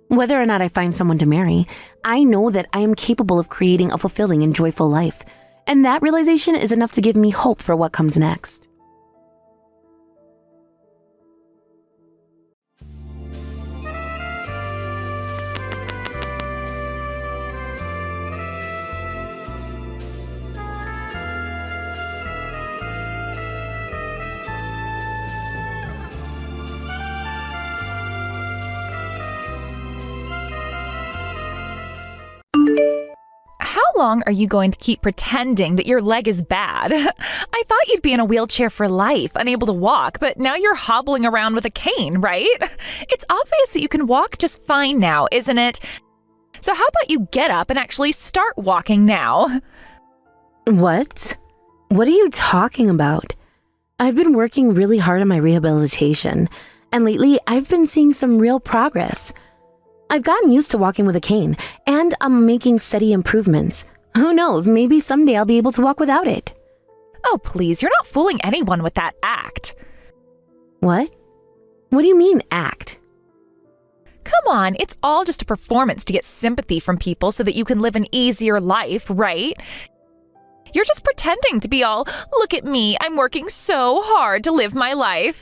Whether or not I find someone to marry, I know that I am capable of creating a fulfilling and joyful life, and that realization is enough to give me hope for what comes next. How long are you going to keep pretending that your leg is bad? I thought you'd be in a wheelchair for life, unable to walk, but now you're hobbling around with a cane, right? It's obvious that you can walk just fine now, isn't it? So how about you get up and actually start walking now? What? What are you talking about? I've been working really hard on my rehabilitation, and lately I've been seeing some real progress. I've gotten used to walking with a cane, and I'm making steady improvements. Who knows, maybe someday I'll be able to walk without it. Oh, please, you're not fooling anyone with that act. What? What do you mean, act? Come on, it's all just a performance to get sympathy from people so that you can live an easier life, right? You're just pretending to be all, look at me, I'm working so hard to live my life.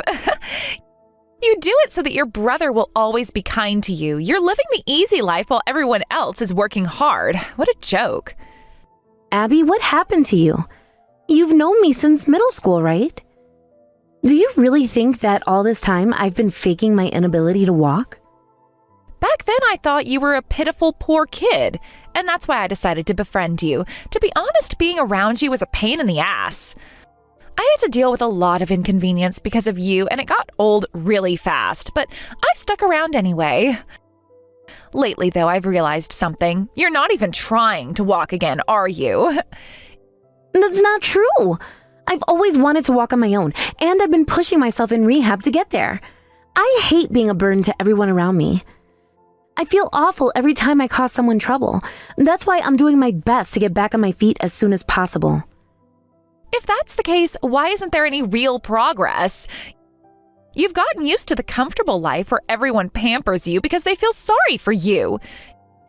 You do it so that your brother will always be kind to you. You're living the easy life while everyone else is working hard. What a joke. Abby, what happened to you? You've known me since middle school, right? Do you really think that all this time I've been faking my inability to walk? Back then, I thought you were a pitiful, poor kid, and that's why I decided to befriend you. To be honest, being around you was a pain in the ass. I had to deal with a lot of inconvenience because of you, and it got old really fast, but I stuck around anyway. Lately, though, I've realized something. You're not even trying to walk again, are you? That's not true. I've always wanted to walk on my own, and I've been pushing myself in rehab to get there. I hate being a burden to everyone around me. I feel awful every time I cause someone trouble. That's why I'm doing my best to get back on my feet as soon as possible. If that's the case, why isn't there any real progress? You've gotten used to the comfortable life where everyone pampers you because they feel sorry for you.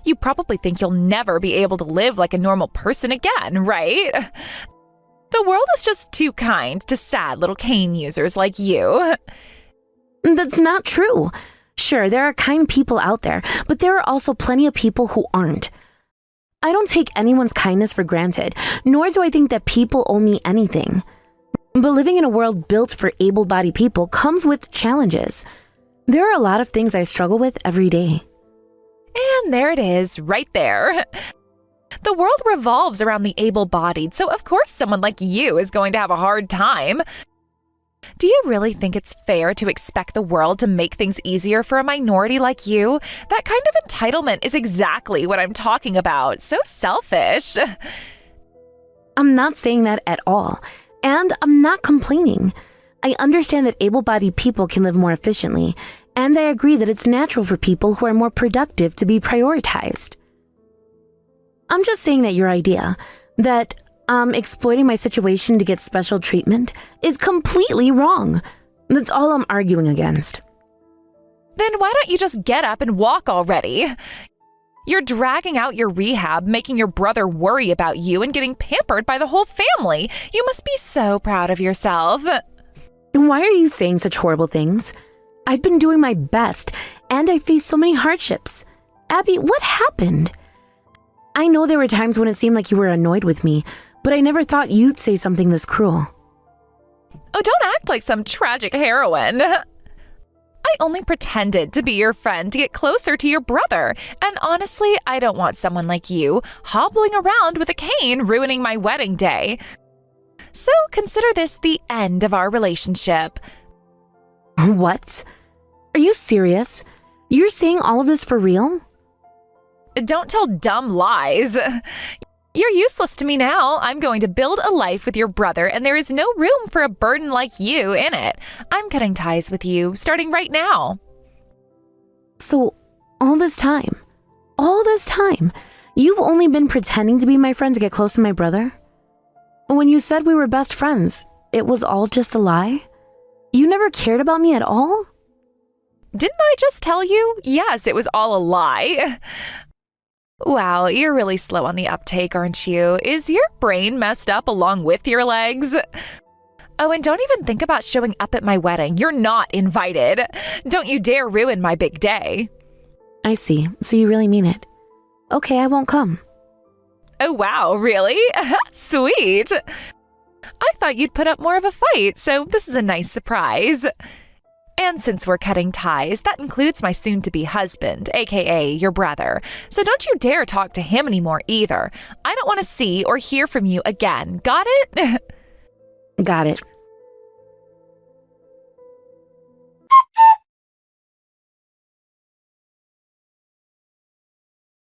You probably think you'll never be able to live like a normal person again, right? The world is just too kind to sad little cane users like you. That's not true. Sure, there are kind people out there, but there are also plenty of people who aren't. I don't take anyone's kindness for granted, nor do I think that people owe me anything. But living in a world built for able-bodied people comes with challenges. There are a lot of things I struggle with every day. And there it is, right there. The world revolves around the able-bodied, so of course someone like you is going to have a hard time. Do you really think it's fair to expect the world to make things easier for a minority like you? That kind of entitlement is exactly what I'm talking about. So selfish. I'm not saying that at all, and I'm not complaining. I understand that able-bodied people can live more efficiently, and I agree that it's natural for people who are more productive to be prioritized. I'm just saying that your idea, that exploiting my situation to get special treatment, is completely wrong. That's all I'm arguing against. Then why don't you just get up and walk already? You're dragging out your rehab, making your brother worry about you and getting pampered by the whole family. You must be so proud of yourself. Why are you saying such horrible things? I've been doing my best, and I faced so many hardships. Abby, what happened? I know there were times when it seemed like you were annoyed with me, but I never thought you'd say something this cruel. Oh, don't act like some tragic heroine. I only pretended to be your friend to get closer to your brother. And honestly, I don't want someone like you hobbling around with a cane ruining my wedding day. So consider this the end of our relationship. What? Are you serious? You're saying all of this for real? Don't tell dumb lies. You're useless to me now. I'm going to build a life with your brother, and there is no room for a burden like you in it. I'm cutting ties with you, starting right now. So, all this time, you've only been pretending to be my friend to get close to my brother? When you said we were best friends, it was all just a lie? You never cared about me at all? Didn't I just tell you? Yes, it was all a lie. Wow, you're really slow on the uptake, aren't you? Is your brain messed up along with your legs? Oh, and don't even think about showing up at my wedding. You're not invited. Don't you dare ruin my big day. I see. So you really mean it. Okay, I won't come. Oh, wow, really? Sweet. I thought you'd put up more of a fight, so this is a nice surprise. And since we're cutting ties, that includes my soon-to-be husband, aka your brother. So don't you dare talk to him anymore either. I don't want to see or hear from you again. Got it? Got it.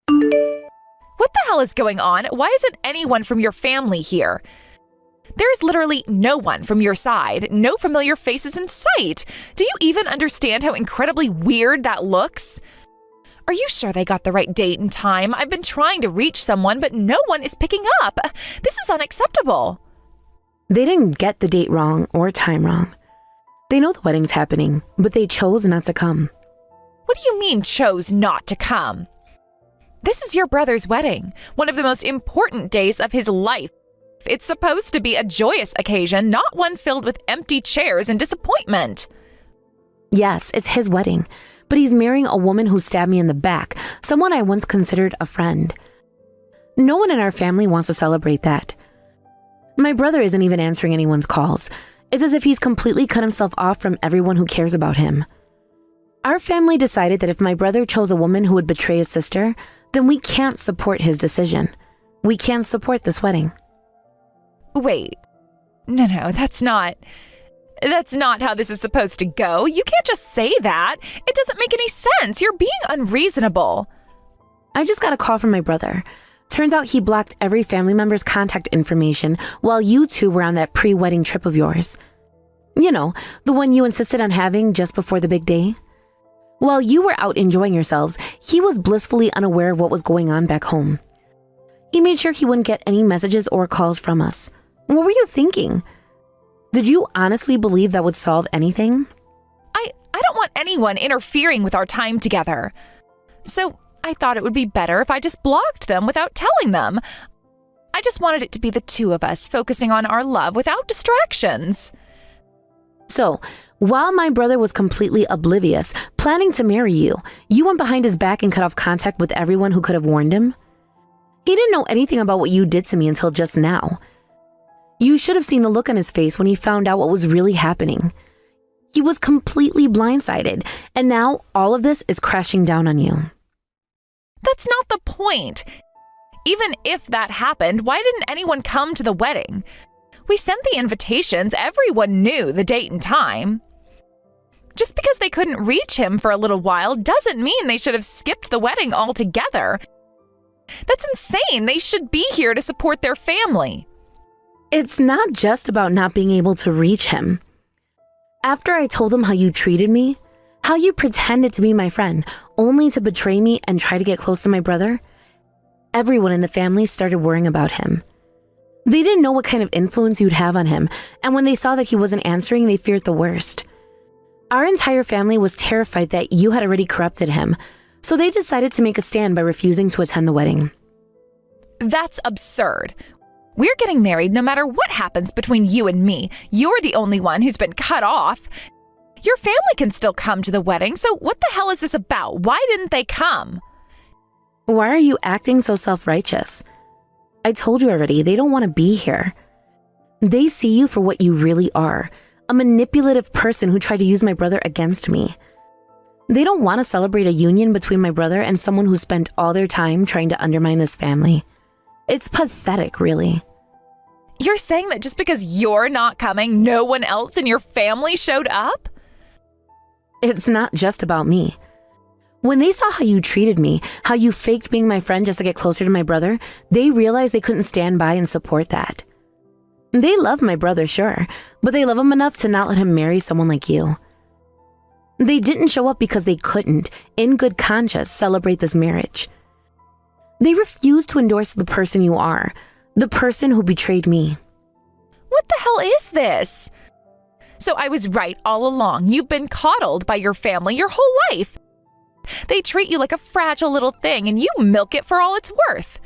What the hell is going on? Why isn't anyone from your family here? There is literally no one from your side, no familiar faces in sight. Do you even understand how incredibly weird that looks? Are you sure they got the right date and time? I've been trying to reach someone, but no one is picking up. This is unacceptable. They didn't get the date wrong or time wrong. They know the wedding's happening, but they chose not to come. What do you mean chose not to come? This is your brother's wedding, one of the most important days of his life. It's supposed to be a joyous occasion, not one filled with empty chairs and disappointment. Yes, it's his wedding, but he's marrying a woman who stabbed me in the back, someone I once considered a friend. No one in our family wants to celebrate that. My brother isn't even answering anyone's calls. It's as if he's completely cut himself off from everyone who cares about him. Our family decided that if my brother chose a woman who would betray his sister, then we can't support his decision. We can't support this wedding. Wait. No, that's not how this is supposed to go. You can't just say that. It doesn't make any sense. You're being unreasonable. I just got a call from my brother. Turns out he blocked every family member's contact information while you two were on that pre-wedding trip of yours. You know, the one you insisted on having just before the big day. While you were out enjoying yourselves, he was blissfully unaware of what was going on back home. He made sure he wouldn't get any messages or calls from us. What were you thinking? Did you honestly believe that would solve anything? I don't want anyone interfering with our time together. So I thought it would be better if I just blocked them without telling them. I just wanted it to be the two of us focusing on our love without distractions. So, while my brother was completely oblivious, planning to marry you, you went behind his back and cut off contact with everyone who could have warned him? He didn't know anything about what you did to me until just now. You should have seen the look on his face when he found out what was really happening. He was completely blindsided, and now all of this is crashing down on you. That's not the point. Even if that happened, why didn't anyone come to the wedding? We sent the invitations. Everyone knew the date and time. Just because they couldn't reach him for a little while doesn't mean they should have skipped the wedding altogether. That's insane. They should be here to support their family. It's not just about not being able to reach him. After I told him how you treated me, how you pretended to be my friend, only to betray me and try to get close to my brother, everyone in the family started worrying about him. They didn't know what kind of influence you'd have on him, and when they saw that he wasn't answering, they feared the worst. Our entire family was terrified that you had already corrupted him, so they decided to make a stand by refusing to attend the wedding. That's absurd. We're getting married no matter what happens between you and me. You're the only one who's been cut off. Your family can still come to the wedding, so what the hell is this about? Why didn't they come? Why are you acting so self-righteous? I told you already, they don't want to be here. They see you for what you really are, a manipulative person who tried to use my brother against me. They don't want to celebrate a union between my brother and someone who spent all their time trying to undermine this family. It's pathetic, really. You're saying that just because you're not coming, no one else in your family showed up? It's not just about me. When they saw how you treated me, how you faked being my friend just to get closer to my brother, they realized they couldn't stand by and support that. They love my brother, sure, but they love him enough to not let him marry someone like you. They didn't show up because they couldn't, in good conscience, celebrate this marriage. They refused to endorse the person you are, the person who betrayed me. What the hell is this? So I was right all along. You've been coddled by your family your whole life. They treat you like a fragile little thing and you milk it for all it's worth.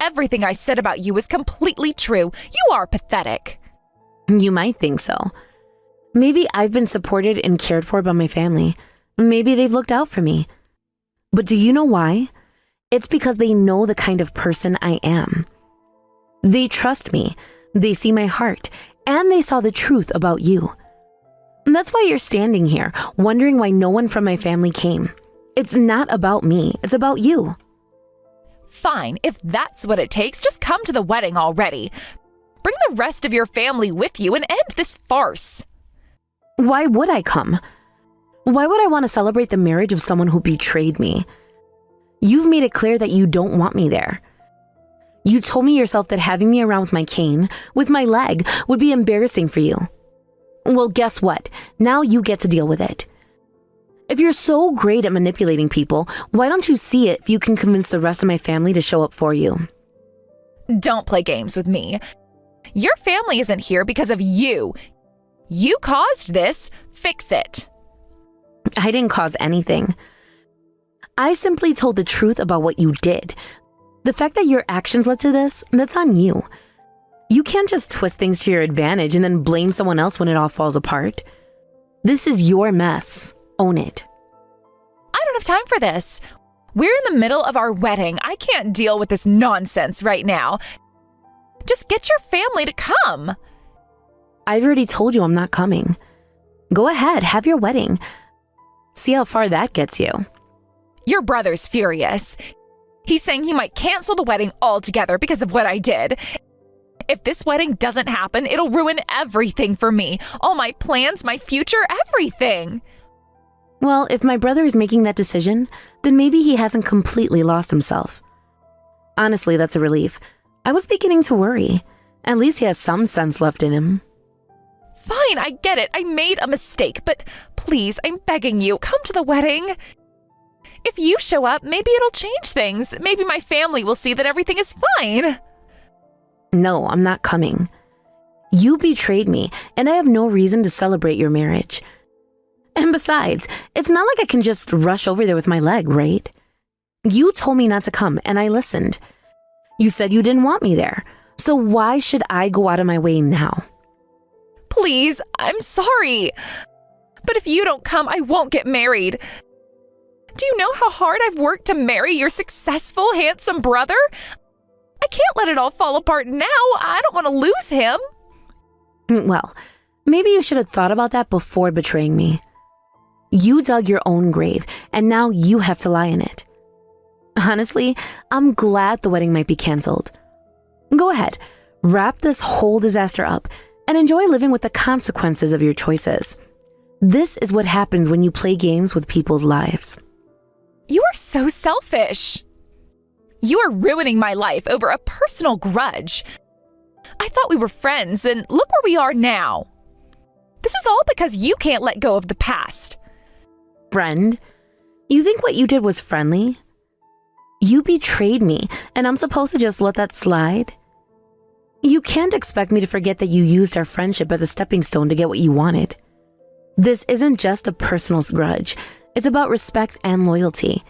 Everything I said about you is completely true. You are pathetic. You might think so. Maybe I've been supported and cared for by my family. Maybe they've looked out for me. But do you know why? It's because they know the kind of person I am. They trust me, they see my heart, and they saw the truth about you. And that's why you're standing here, wondering why no one from my family came. It's not about me, it's about you. Fine, if that's what it takes, just come to the wedding already. Bring the rest of your family with you and end this farce. Why would I come? Why would I want to celebrate the marriage of someone who betrayed me? You've made it clear that you don't want me there. You told me yourself that having me around with my cane, with my leg, would be embarrassing for you. Well, guess what? Now you get to deal with it. If you're so great at manipulating people, why don't you see it if you can convince the rest of my family to show up for you? Don't play games with me. Your family isn't here because of you. You caused this. Fix it. I didn't cause anything. I simply told the truth about what you did. The fact that your actions led to this, that's on you. You can't just twist things to your advantage and then blame someone else when it all falls apart. This is your mess. Own it. I don't have time for this. We're in the middle of our wedding. I can't deal with this nonsense right now. Just get your family to come. I've already told you I'm not coming. Go ahead, have your wedding. See how far that gets you. Your brother's furious. He's saying he might cancel the wedding altogether because of what I did. If this wedding doesn't happen, it'll ruin everything for me. All my plans, my future, everything. Well, if my brother is making that decision, then maybe he hasn't completely lost himself. Honestly, that's a relief. I was beginning to worry. At least he has some sense left in him. Fine, I get it. I made a mistake, but please, I'm begging you, come to the wedding. If you show up, maybe it'll change things. Maybe my family will see that everything is fine. No, I'm not coming. You betrayed me, and I have no reason to celebrate your marriage. And besides, it's not like I can just rush over there with my leg, right? You told me not to come, and I listened. You said you didn't want me there. So why should I go out of my way now? Please, I'm sorry. But if you don't come, I won't get married. Do you know how hard I've worked to marry your successful, handsome brother? I can't let it all fall apart now. I don't want to lose him. Well, maybe you should have thought about that before betraying me. You dug your own grave, and now you have to lie in it. Honestly, I'm glad the wedding might be canceled. Go ahead, wrap this whole disaster up, and enjoy living with the consequences of your choices. This is what happens when you play games with people's lives. You are so selfish. You are ruining my life over a personal grudge. I thought we were friends, and look where we are now. This is all because you can't let go of the past. Friend, you think what you did was friendly? You betrayed me, and I'm supposed to just let that slide? You can't expect me to forget that you used our friendship as a stepping stone to get what you wanted. This isn't just a personal grudge. It's about respect and loyalty.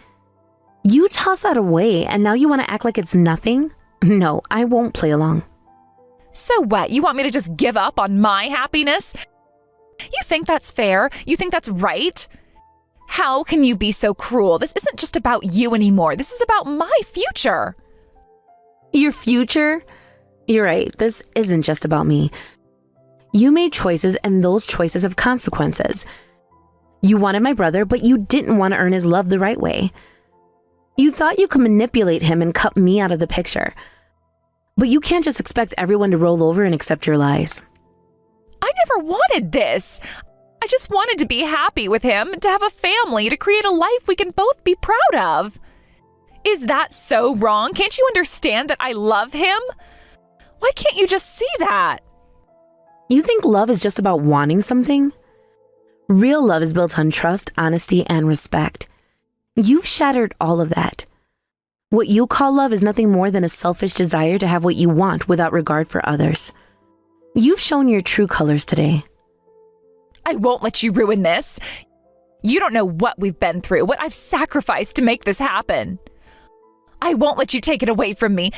You toss that away, and now you want to act like it's nothing? No, I won't play along. So what? You want me to just give up on my happiness? You think that's fair? You think that's right? How can you be so cruel? This isn't just about you anymore. This is about my future. Your future? You're right. This isn't just about me. You made choices, and those choices have consequences. You wanted my brother, but you didn't want to earn his love the right way. You thought you could manipulate him and cut me out of the picture. But you can't just expect everyone to roll over and accept your lies. I never wanted this. I just wanted to be happy with him, to have a family, to create a life we can both be proud of. Is that so wrong? Can't you understand that I love him? Why can't you just see that? You think love is just about wanting something? Real love is built on trust, honesty, and respect. You've shattered all of that. What you call love is nothing more than a selfish desire to have what you want without regard for others. You've shown your true colors today. I won't let you ruin this. You don't know what we've been through, what I've sacrificed to make this happen. I won't let you take it away from me.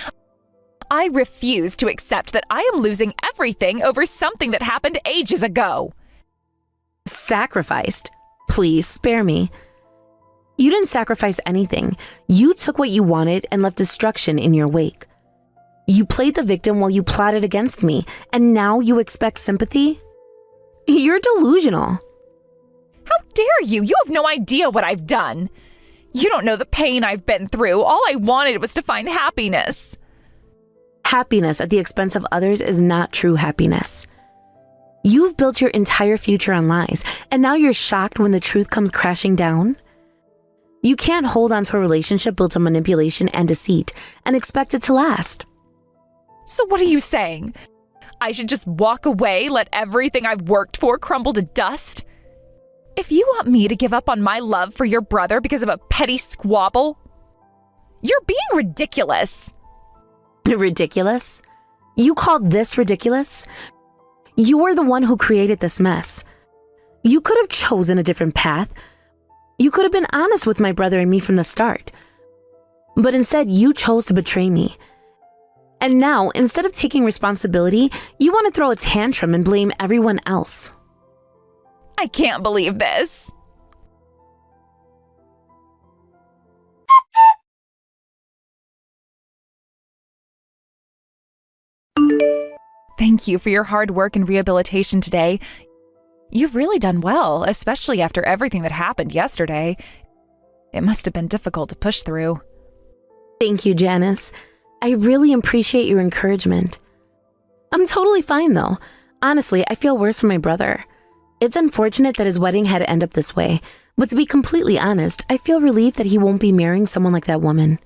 I refuse to accept that I am losing everything over something that happened ages ago. Sacrificed? Please spare me. You didn't sacrifice anything. You took what you wanted and left destruction in your wake. You played the victim while you plotted against me, and now you expect sympathy? You're delusional. How dare you? You have no idea what I've done. You don't know the pain I've been through. All I wanted was to find happiness. Happiness at the expense of others is not true happiness. You've built your entire future on lies, and now you're shocked when the truth comes crashing down? You can't hold on to a relationship built on manipulation and deceit and expect it to last. So what are you saying? I should just walk away, let everything I've worked for crumble to dust? If you want me to give up on my love for your brother because of a petty squabble, you're being ridiculous. Ridiculous? You call this ridiculous? You were the one who created this mess. You could have chosen a different path. You could have been honest with my brother and me from the start. But instead, you chose to betray me. And now, instead of taking responsibility, you want to throw a tantrum and blame everyone else. I can't believe this. Thank you for your hard work and rehabilitation today. You've really done well, especially after everything that happened yesterday. It must have been difficult to push through. Thank you, Janice. I really appreciate your encouragement. I'm totally fine, though. Honestly, I feel worse for my brother. It's unfortunate that his wedding had to end up this way, but to be completely honest, I feel relieved that he won't be marrying someone like that woman.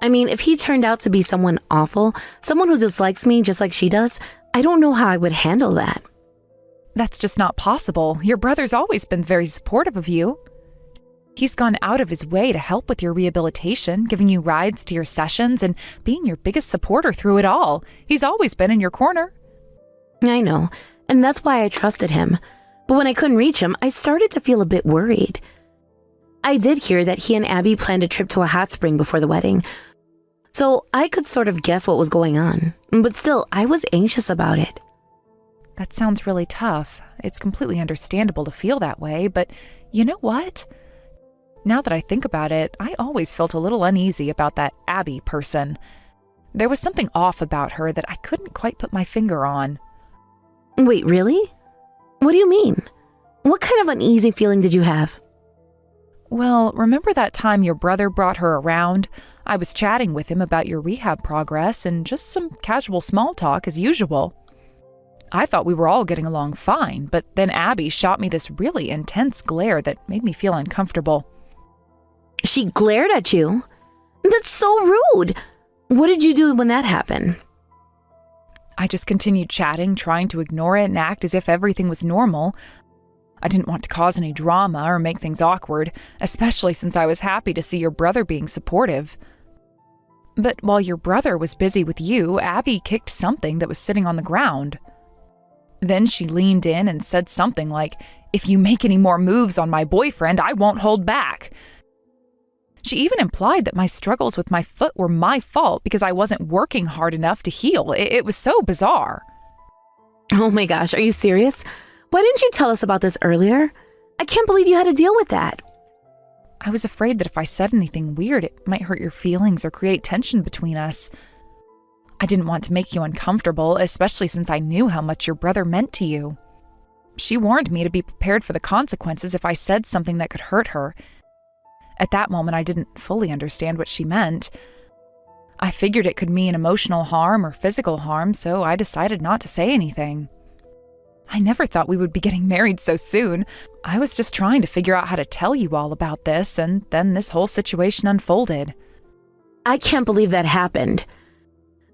I mean, if he turned out to be someone awful, someone who dislikes me just like she does, I don't know how I would handle that. That's just not possible. Your brother's always been very supportive of you. He's gone out of his way to help with your rehabilitation, giving you rides to your sessions and being your biggest supporter through it all. He's always been in your corner. I know, and that's why I trusted him. But when I couldn't reach him, I started to feel a bit worried. I did hear that he and Abby planned a trip to a hot spring before the wedding. So I could sort of guess what was going on, but still, I was anxious about it. That sounds really tough. It's completely understandable to feel that way, but you know what? Now that I think about it, I always felt a little uneasy about that Abby person. There was something off about her that I couldn't quite put my finger on. Wait, really? What do you mean? What kind of uneasy feeling did you have? Well, remember that time your brother brought her around? I was chatting with him about your rehab progress and just some casual small talk as usual. I thought we were all getting along fine, but then Abby shot me this really intense glare that made me feel uncomfortable. She glared at you? That's so rude! What did you do when that happened? I just continued chatting, trying to ignore it and act as if everything was normal. I didn't want to cause any drama or make things awkward, especially since I was happy to see your brother being supportive. But while your brother was busy with you, Abby kicked something that was sitting on the ground. Then she leaned in and said something like, "If you make any more moves on my boyfriend, I won't hold back." She even implied that my struggles with my foot were my fault because I wasn't working hard enough to heal. It was so bizarre. Oh my gosh, are you serious? Why didn't you tell us about this earlier? I can't believe you had to deal with that. I was afraid that if I said anything weird, it might hurt your feelings or create tension between us. I didn't want to make you uncomfortable, especially since I knew how much your brother meant to you. She warned me to be prepared for the consequences if I said something that could hurt her. At that moment, I didn't fully understand what she meant. I figured it could mean emotional harm or physical harm, so I decided not to say anything. I never thought we would be getting married so soon. I was just trying to figure out how to tell you all about this, and then this whole situation unfolded. I can't believe that happened.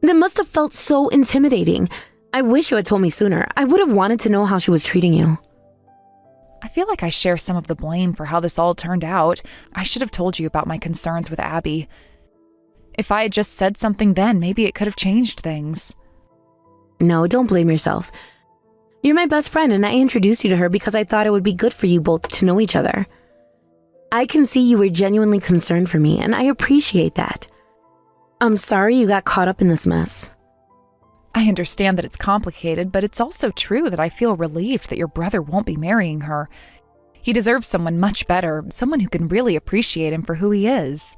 That must have felt so intimidating. I wish you had told me sooner. I would have wanted to know how she was treating you. I feel like I share some of the blame for how this all turned out. I should have told you about my concerns with Abby. If I had just said something then, maybe it could have changed things. No, don't blame yourself. You're my best friend, and I introduced you to her because I thought it would be good for you both to know each other. I can see you were genuinely concerned for me, and I appreciate that. I'm sorry you got caught up in this mess. I understand that it's complicated, but it's also true that I feel relieved that your brother won't be marrying her. He deserves someone much better, someone who can really appreciate him for who he is.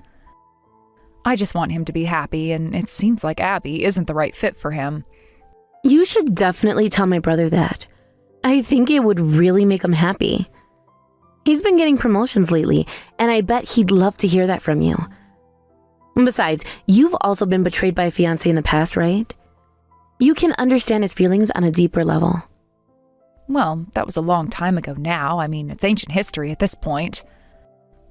I just want him to be happy, and it seems like Abby isn't the right fit for him. You should definitely tell my brother that. I think it would really make him happy. He's been getting promotions lately, and I bet he'd love to hear that from you. Besides, you've also been betrayed by a fiancé in the past, right? You can understand his feelings on a deeper level. Well, that was a long time ago now. I mean, it's ancient history at this point.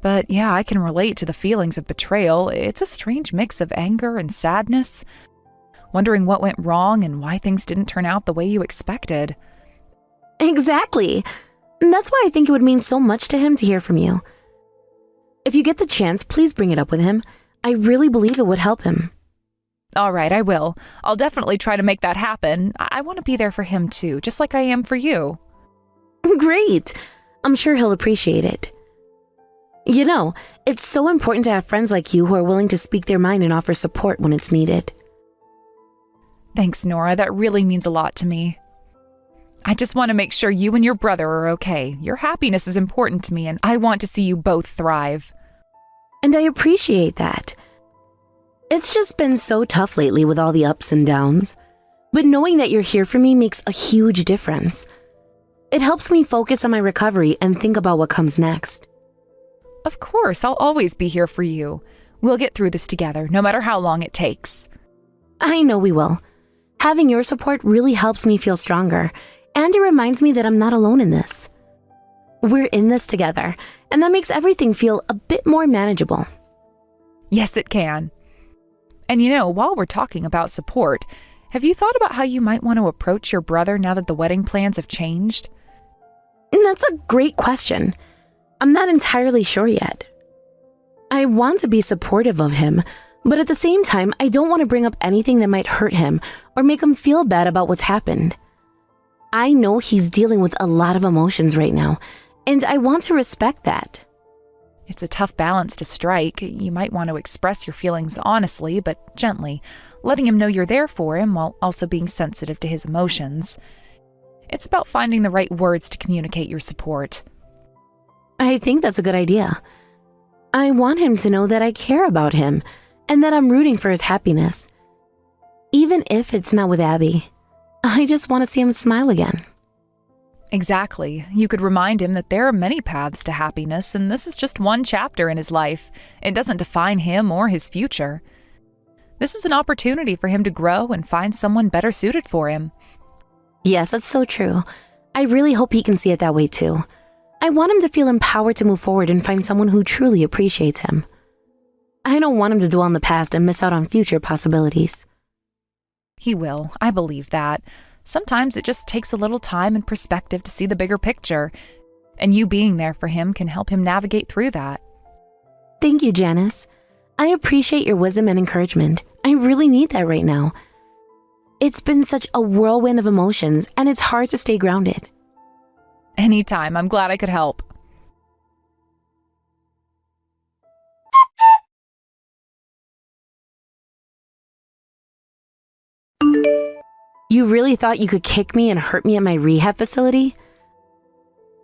But yeah, I can relate to the feelings of betrayal. It's a strange mix of anger and sadness, wondering what went wrong and why things didn't turn out the way you expected. Exactly. That's why I think it would mean so much to him to hear from you. If you get the chance, please bring it up with him. I really believe it would help him. All right, I will. I'll definitely try to make that happen. I want to be there for him too, just like I am for you. Great. I'm sure he'll appreciate it. You know, it's so important to have friends like you who are willing to speak their mind and offer support when it's needed. Thanks, Nora. That really means a lot to me. I just want to make sure you and your brother are okay. Your happiness is important to me, and I want to see you both thrive. And I appreciate that. It's just been so tough lately with all the ups and downs. But knowing that you're here for me makes a huge difference. It helps me focus on my recovery and think about what comes next. Of course, I'll always be here for you. We'll get through this together, no matter how long it takes. I know we will. Having your support really helps me feel stronger, and it reminds me that I'm not alone in this. We're in this together, and that makes everything feel a bit more manageable. Yes, it can. And you know, while we're talking about support, have you thought about how you might want to approach your brother now that the wedding plans have changed? That's a great question. I'm not entirely sure yet. I want to be supportive of him, but at the same time, I don't want to bring up anything that might hurt him or make him feel bad about what's happened. I know he's dealing with a lot of emotions right now, and I want to respect that. It's a tough balance to strike. You might want to express your feelings honestly, but gently, letting him know you're there for him while also being sensitive to his emotions. It's about finding the right words to communicate your support. I think that's a good idea. I want him to know that I care about him and that I'm rooting for his happiness. Even if it's not with Abby, I just want to see him smile again. Exactly. You could remind him that there are many paths to happiness, and this is just one chapter in his life. It doesn't define him or his future. This is an opportunity for him to grow and find someone better suited for him. Yes, that's so true. I really hope he can see it that way too. I want him to feel empowered to move forward and find someone who truly appreciates him. I don't want him to dwell on the past and miss out on future possibilities. He will. I believe that. Sometimes it just takes a little time and perspective to see the bigger picture, and you being there for him can help him navigate through that. Thank you, Janice. I appreciate your wisdom and encouragement. I really need that right now. It's been such a whirlwind of emotions, and it's hard to stay grounded. Anytime. I'm glad I could help. You really thought you could kick me and hurt me at my rehab facility?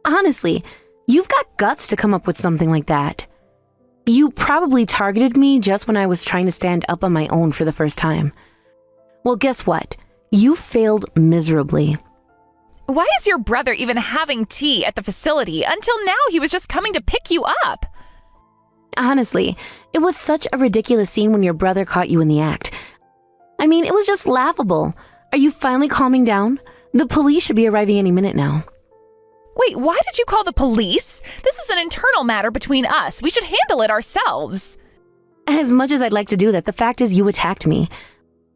Honestly, you've got guts to come up with something like that. You probably targeted me just when I was trying to stand up on my own for the first time. Well, guess what? You failed miserably. Why is your brother even having tea at the facility? Until now, he was just coming to pick you up. Honestly, it was such a ridiculous scene when your brother caught you in the act. I mean, it was just laughable. Are you finally calming down? The police should be arriving any minute now. Wait, why did you call the police? This is an internal matter between us. We should handle it ourselves. As much as I'd like to do that, the fact is you attacked me.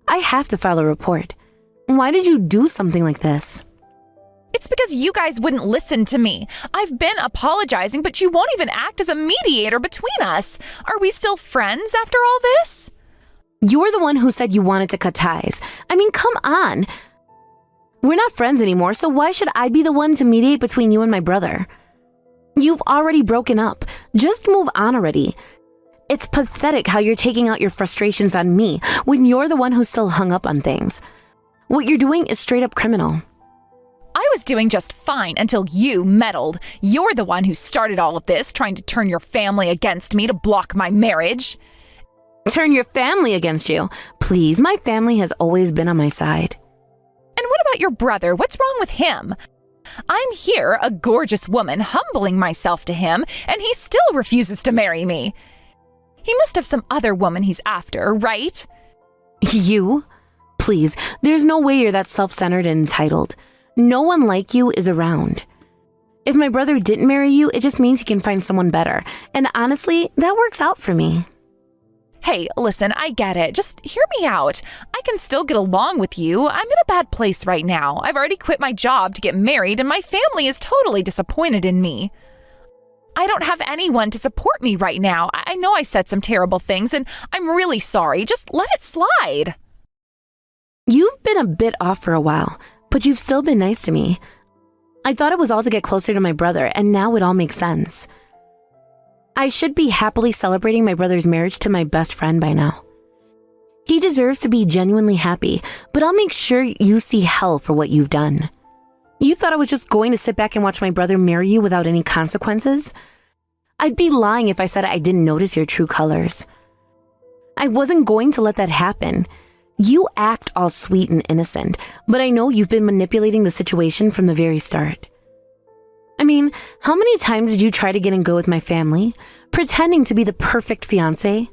I have to file a report. Why did you do something like this? It's because you guys wouldn't listen to me. I've been apologizing, but you won't even act as a mediator between us. Are we still friends after all this? You're the one who said you wanted to cut ties. I mean, come on. We're not friends anymore, so why should I be the one to mediate between you and my brother? You've already broken up. Just move on already. It's pathetic how you're taking out your frustrations on me when you're the one who's still hung up on things. What you're doing is straight up criminal. I was doing just fine until you meddled. You're the one who started all of this, trying to turn your family against me to block my marriage. Turn your family against you? Please, my family has always been on my side. And what about your brother? What's wrong with him? I'm here, a gorgeous woman, humbling myself to him, and he still refuses to marry me. He must have some other woman he's after, right? You? Please, there's no way you're that self-centered and entitled. No one like you is around. If my brother didn't marry you, it just means he can find someone better. And honestly, that works out for me. Hey, listen, I get it. Just hear me out. I can still get along with you. I'm in a bad place right now. I've already quit my job to get married, and my family is totally disappointed in me. I don't have anyone to support me right now. I know I said some terrible things, and I'm really sorry. Just let it slide. You've been a bit off for a while, but you've still been nice to me. I thought it was all to get closer to my brother, and now it all makes sense. I should be happily celebrating my brother's marriage to my best friend by now. He deserves to be genuinely happy, but I'll make sure you see hell for what you've done. You thought I was just going to sit back and watch my brother marry you without any consequences? I'd be lying if I said I didn't notice your true colors. I wasn't going to let that happen. You act all sweet and innocent, but I know you've been manipulating the situation from the very start. I mean, how many times did you try to get in good with my family, pretending to be the perfect fiancé?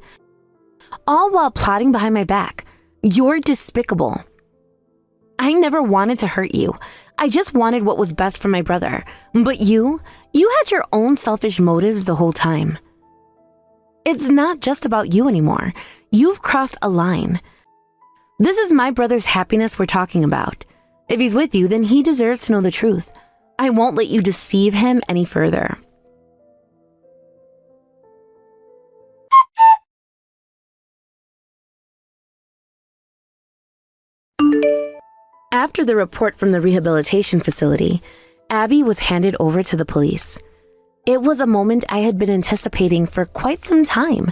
All while plotting behind my back. You're despicable. I never wanted to hurt you. I just wanted what was best for my brother. But you had your own selfish motives the whole time. It's not just about you anymore. You've crossed a line. This is my brother's happiness we're talking about. If he's with you, then he deserves to know the truth. I won't let you deceive him any further. After the report from the rehabilitation facility, Abby was handed over to the police. It was a moment I had been anticipating for quite some time,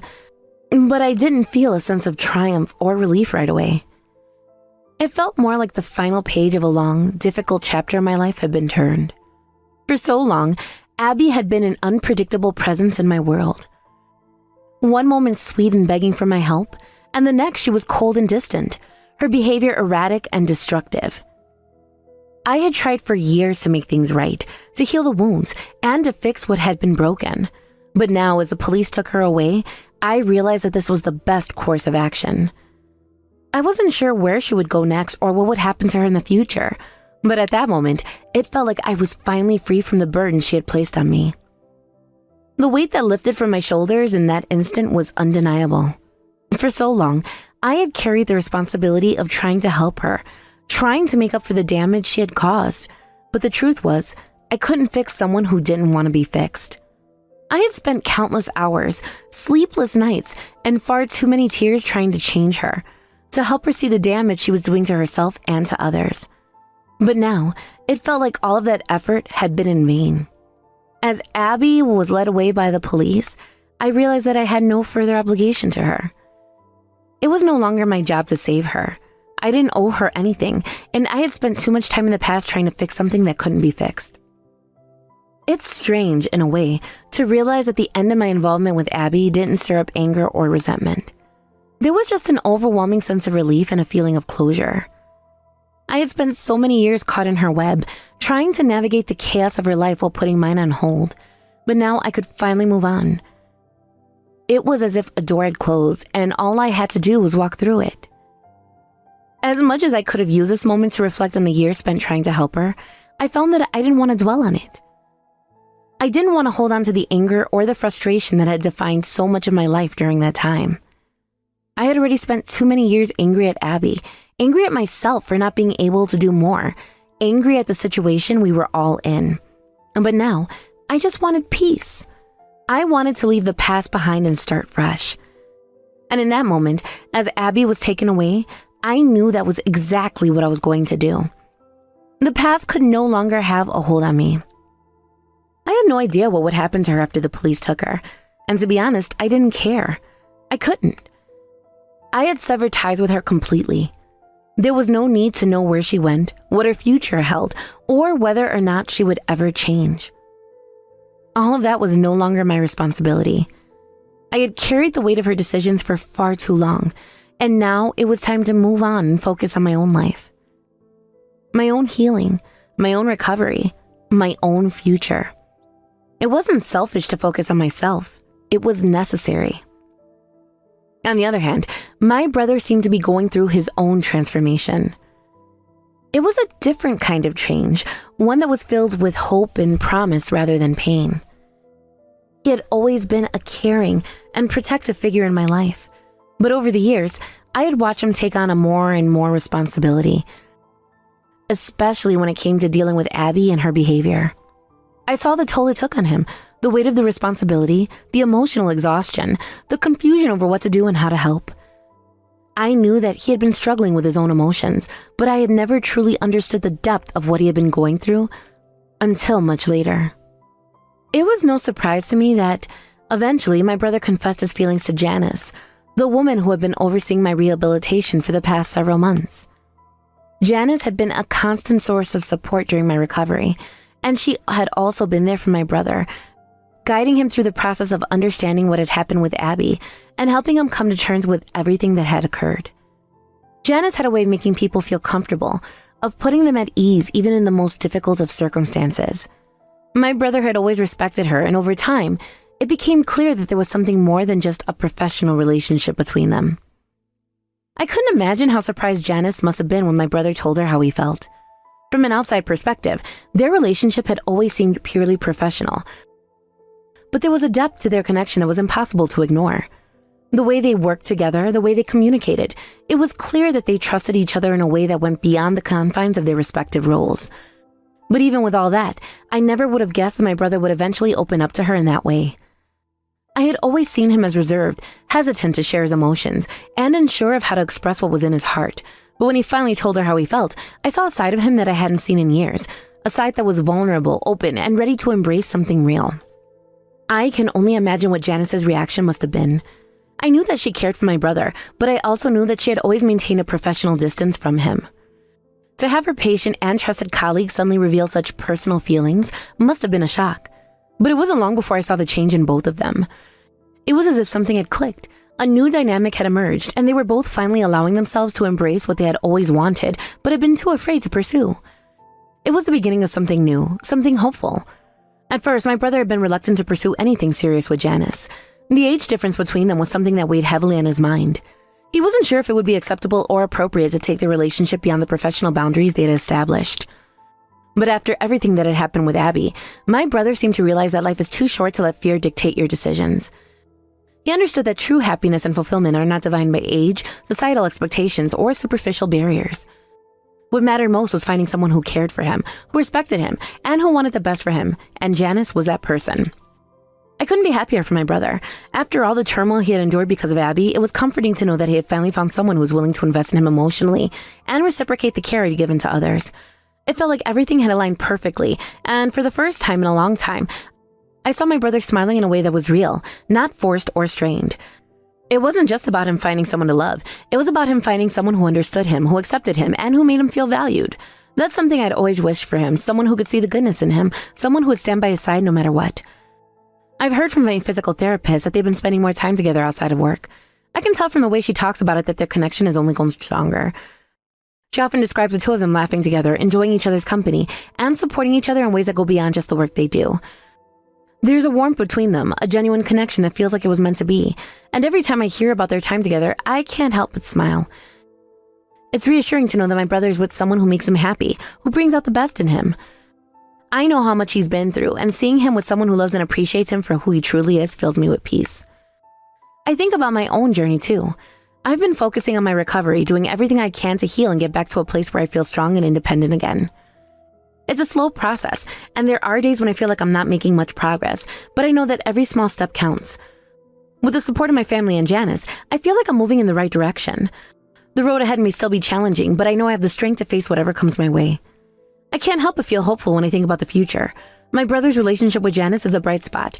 but I didn't feel a sense of triumph or relief right away. It felt more like the final page of a long, difficult chapter in my life had been turned. For so long, Abby had been an unpredictable presence in my world. One moment sweet and begging for my help, and the next she was cold and distant, her behavior erratic and destructive. I had tried for years to make things right, to heal the wounds, and to fix what had been broken. But now, as the police took her away, I realized that this was the best course of action. I wasn't sure where she would go next or what would happen to her in the future, but at that moment, it felt like I was finally free from the burden she had placed on me. The weight that lifted from my shoulders in that instant was undeniable. For so long, I had carried the responsibility of trying to help her, trying to make up for the damage she had caused, but the truth was, I couldn't fix someone who didn't want to be fixed. I had spent countless hours, sleepless nights, and far too many tears trying to change her, to help her see the damage she was doing to herself and to others. But now, it felt like all of that effort had been in vain. As Abby was led away by the police, I realized that I had no further obligation to her. It was no longer my job to save her. I didn't owe her anything, and I had spent too much time in the past trying to fix something that couldn't be fixed. It's strange, in a way, to realize that the end of my involvement with Abby didn't stir up anger or resentment. There was just an overwhelming sense of relief and a feeling of closure. I had spent so many years caught in her web, trying to navigate the chaos of her life while putting mine on hold, but now I could finally move on. It was as if a door had closed, and all I had to do was walk through it. As much as I could have used this moment to reflect on the years spent trying to help her, I found that I didn't want to dwell on it. I didn't want to hold on to the anger or the frustration that had defined so much of my life during that time. I had already spent too many years angry at Abby, angry at myself for not being able to do more, angry at the situation we were all in. But now, I just wanted peace. I wanted to leave the past behind and start fresh. And in that moment, as Abby was taken away, I knew that was exactly what I was going to do. The past could no longer have a hold on me. I had no idea what would happen to her after the police took her, and to be honest, I didn't care. I couldn't. I had severed ties with her completely. There was no need to know where she went, what her future held, or whether or not she would ever change. All of that was no longer my responsibility. I had carried the weight of her decisions for far too long, and now it was time to move on and focus on my own life. My own healing, my own recovery, my own future. It wasn't selfish to focus on myself. It was necessary. On the other hand, my brother seemed to be going through his own transformation. It was a different kind of change, one that was filled with hope and promise rather than pain. He had always been a caring and protective figure in my life, but over the years, I had watched him take on a more and more responsibility, especially when it came to dealing with Abby and her behavior. I saw the toll it took on him, the weight of the responsibility, the emotional exhaustion, the confusion over what to do and how to help. I knew that he had been struggling with his own emotions, but I had never truly understood the depth of what he had been going through until much later. It was no surprise to me that eventually my brother confessed his feelings to Janice, the woman who had been overseeing my rehabilitation for the past several months. Janice had been a constant source of support during my recovery, and she had also been there for my brother, guiding him through the process of understanding what had happened with Abby and helping him come to terms with everything that had occurred. Janice had a way of making people feel comfortable, of putting them at ease even in the most difficult of circumstances. My brother had always respected her, and over time, it became clear that there was something more than just a professional relationship between them. I couldn't imagine how surprised Janice must have been when my brother told her how he felt. From an outside perspective, their relationship had always seemed purely professional, but there was a depth to their connection that was impossible to ignore. The way they worked together, the way they communicated, it was clear that they trusted each other in a way that went beyond the confines of their respective roles. But even with all that, I never would have guessed that my brother would eventually open up to her in that way. I had always seen him as reserved, hesitant to share his emotions, and unsure of how to express what was in his heart. But when he finally told her how he felt, I saw a side of him that I hadn't seen in years, a side that was vulnerable, open, and ready to embrace something real. I can only imagine what Janice's reaction must have been. I knew that she cared for my brother, but I also knew that she had always maintained a professional distance from him. To have her patient and trusted colleague suddenly reveal such personal feelings must have been a shock. But it wasn't long before I saw the change in both of them. It was as if something had clicked. A new dynamic had emerged, and they were both finally allowing themselves to embrace what they had always wanted, but had been too afraid to pursue. It was the beginning of something new, something hopeful. At first, my brother had been reluctant to pursue anything serious with Janice. The age difference between them was something that weighed heavily on his mind. He wasn't sure if it would be acceptable or appropriate to take the relationship beyond the professional boundaries they had established. But after everything that had happened with Abby, my brother seemed to realize that life is too short to let fear dictate your decisions. He understood that true happiness and fulfillment are not defined by age, societal expectations, or superficial barriers. What mattered most was finding someone who cared for him, who respected him, and who wanted the best for him, and Janice was that person. I couldn't be happier for my brother. After all the turmoil he had endured because of Abby, it was comforting to know that he had finally found someone who was willing to invest in him emotionally and reciprocate the care he'd given to others. It felt like everything had aligned perfectly, and for the first time in a long time, I saw my brother smiling in a way that was real, not forced or strained. It wasn't just about him finding someone to love. It was about him finding someone who understood him, who accepted him, and who made him feel valued. That's something I'd always wished for him, someone who could see the goodness in him, someone who would stand by his side no matter what. I've heard from my physical therapist that they've been spending more time together outside of work. I can tell from the way she talks about it that their connection has only grown stronger. She often describes the two of them laughing together, enjoying each other's company, and supporting each other in ways that go beyond just the work they do. There's a warmth between them, a genuine connection that feels like it was meant to be, and every time I hear about their time together, I can't help but smile. It's reassuring to know that my brother is with someone who makes him happy, who brings out the best in him. I know how much he's been through, and seeing him with someone who loves and appreciates him for who he truly is fills me with peace. I think about my own journey too. I've been focusing on my recovery, doing everything I can to heal and get back to a place where I feel strong and independent again. It's a slow process, and there are days when I feel like I'm not making much progress, but I know that every small step counts. With the support of my family and Janice, I feel like I'm moving in the right direction. The road ahead may still be challenging, but I know I have the strength to face whatever comes my way. I can't help but feel hopeful when I think about the future. My brother's relationship with Janice is a bright spot,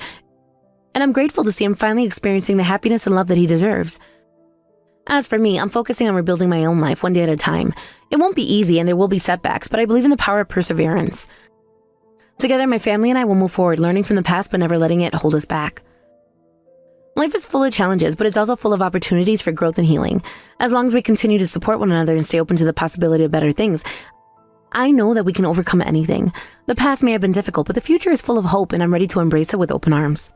and I'm grateful to see him finally experiencing the happiness and love that he deserves. As for me, I'm focusing on rebuilding my own life one day at a time. It won't be easy and there will be setbacks, but I believe in the power of perseverance. Together, my family and I will move forward, learning from the past but never letting it hold us back. Life is full of challenges, but it's also full of opportunities for growth and healing. As long as we continue to support one another and stay open to the possibility of better things, I know that we can overcome anything. The past may have been difficult, but the future is full of hope, and I'm ready to embrace it with open arms.